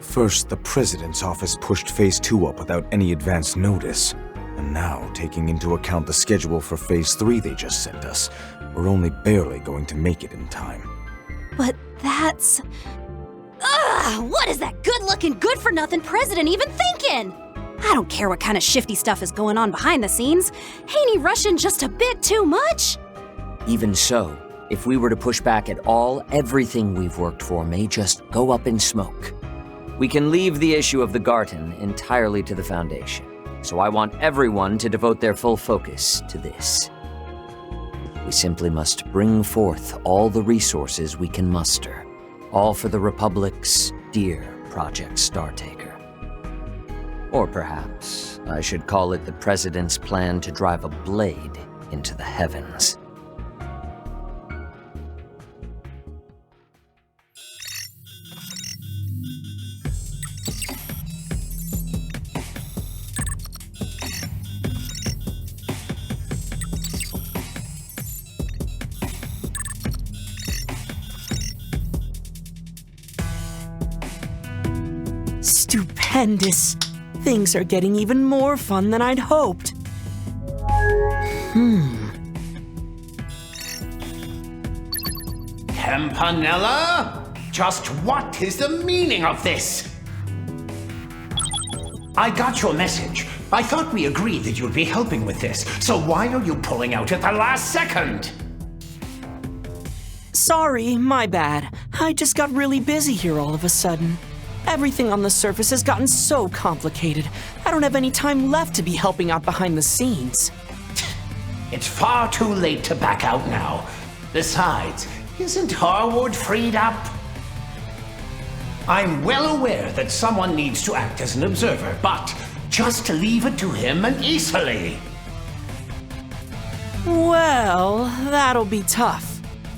First, the President's office pushed Phase 2 up without any advance notice. And now, taking into account the schedule for Phase 3 they just sent us, we're only barely going to make it in time. But that's... Ugh! What is that good-looking, good-for-nothing president even thinking? I don't care what kind of shifty stuff is going on behind the scenes. Ain't he rushing just a bit too much? Even so, if we were to push back at all, everything we've worked for may just go up in smoke. We can leave the issue of the Garten entirely to the Foundation, so I want everyone to devote their full focus to this. We simply must bring forth all the resources we can muster, all for the Republic's dear Project Startaker. Or perhaps I should call it the President's plan to drive a blade into the heavens. Stupendous. Things are getting even more fun than I'd hoped. Campanella? Just what is the meaning of this? I got your message. I thought we agreed that you'd be helping with this, so why are you pulling out at the last second? Sorry, my bad. I just got really busy here all of a sudden. Everything on the surface has gotten so complicated. I don't have any time left to be helping out behind the scenes. It's far too late to back out now. Besides, isn't Harwood freed up? I'm well aware that someone needs to act as an observer, but just leave it to him and easily. Well, that'll be tough.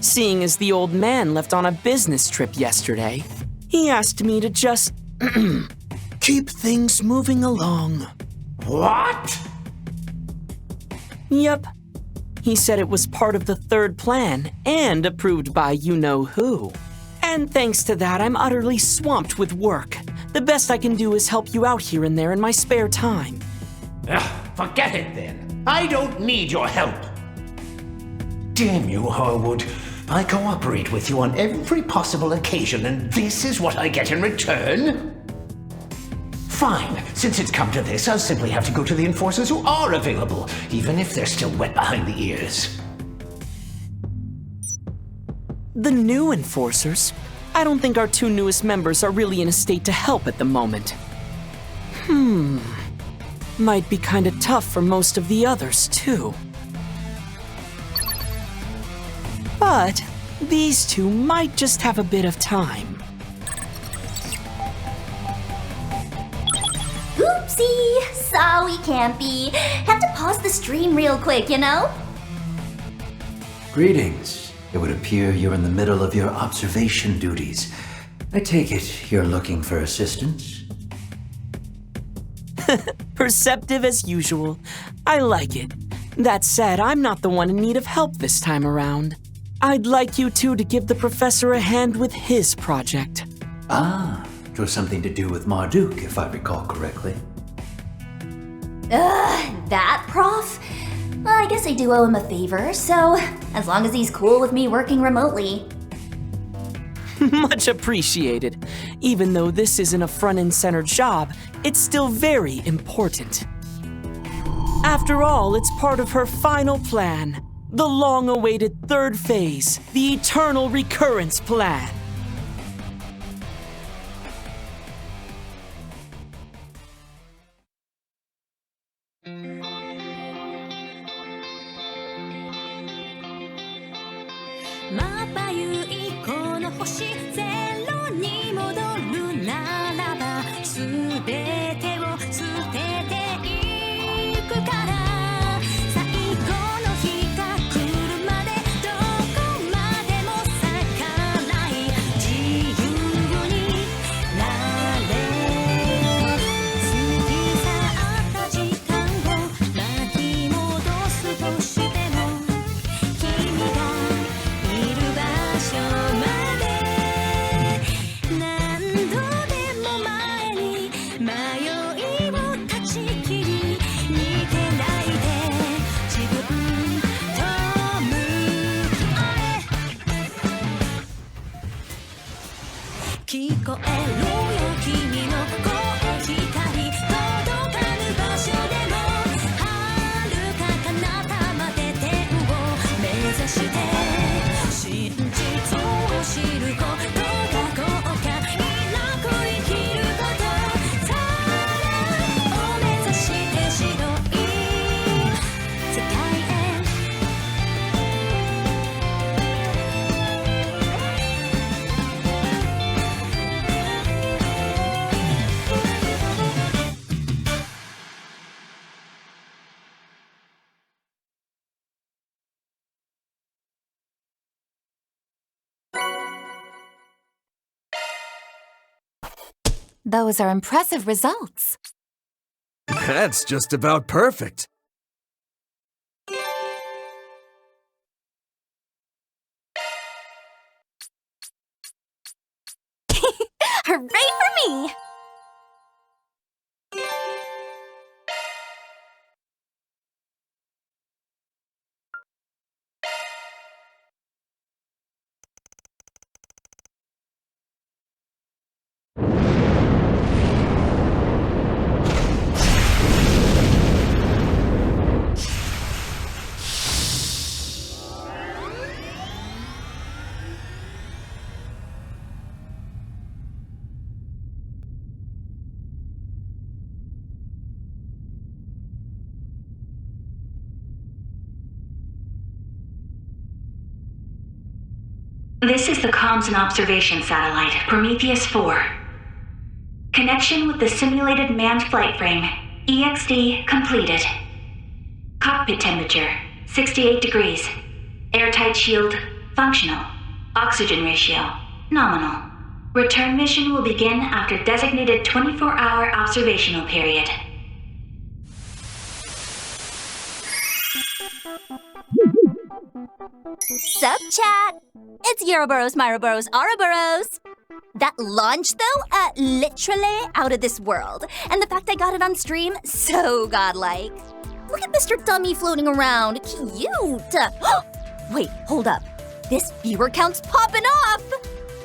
Seeing as the old man left on a business trip yesterday, he asked me to just keep things moving along. What? Yep. He said it was part of the third plan and approved by you-know-who. And thanks to that, I'm utterly swamped with work. The best I can do is help you out here and there in my spare time. Forget it then. I don't need your help. Damn you, Harwood. I cooperate with you on every possible occasion, and this is what I get in return? Fine. Since it's come to this, I'll simply have to go to the enforcers who are available, even if they're still wet behind the ears. The new enforcers? I don't think our two newest members are really in a state to help at the moment. Might be kinda tough for most of the others, too. But these two might just have a bit of time. Oopsie! Sorry, Campy. Have to pause the stream real quick, you know? Greetings. It would appear you're in the middle of your observation duties. I take it you're looking for assistance? Perceptive as usual. I like it. That said, I'm not the one in need of help this time around. I'd like you two to give the professor a hand with his project. Ah, it was something to do with Marduk, if I recall correctly. That prof? Well, I guess I do owe him a favor, so as long as he's cool with me working remotely. Much appreciated. Even though this isn't a front-and-center job, it's still very important. After all, it's part of her final plan. The long-awaited third phase, the Eternal Recurrence Plan. Those are impressive results. That's just about perfect. Hooray for me! This is the Comms and Observation Satellite, Prometheus 4. Connection with the simulated manned flight frame, EXD, completed. Cockpit temperature, 68 degrees. Airtight shield, functional. Oxygen ratio, nominal. Return mission will begin after designated 24-hour observational period. Sup, chat? It's Euroboros, Myroboros, Ouroboros. That launch, though, literally out of this world. And the fact I got it on stream, so godlike. Look at Mr. Dummy floating around. Cute. Wait, hold up. This viewer count's popping off.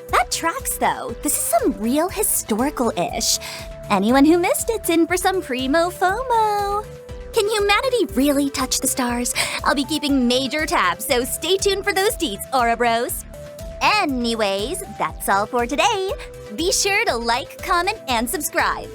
That tracks, though. This is some real historical-ish. Anyone who missed it's in for some primo FOMO. Can humanity really touch the stars? I'll be keeping major tabs, so stay tuned for those deets, Ouroboros. Anyways, that's all for today. Be sure to like, comment, and subscribe.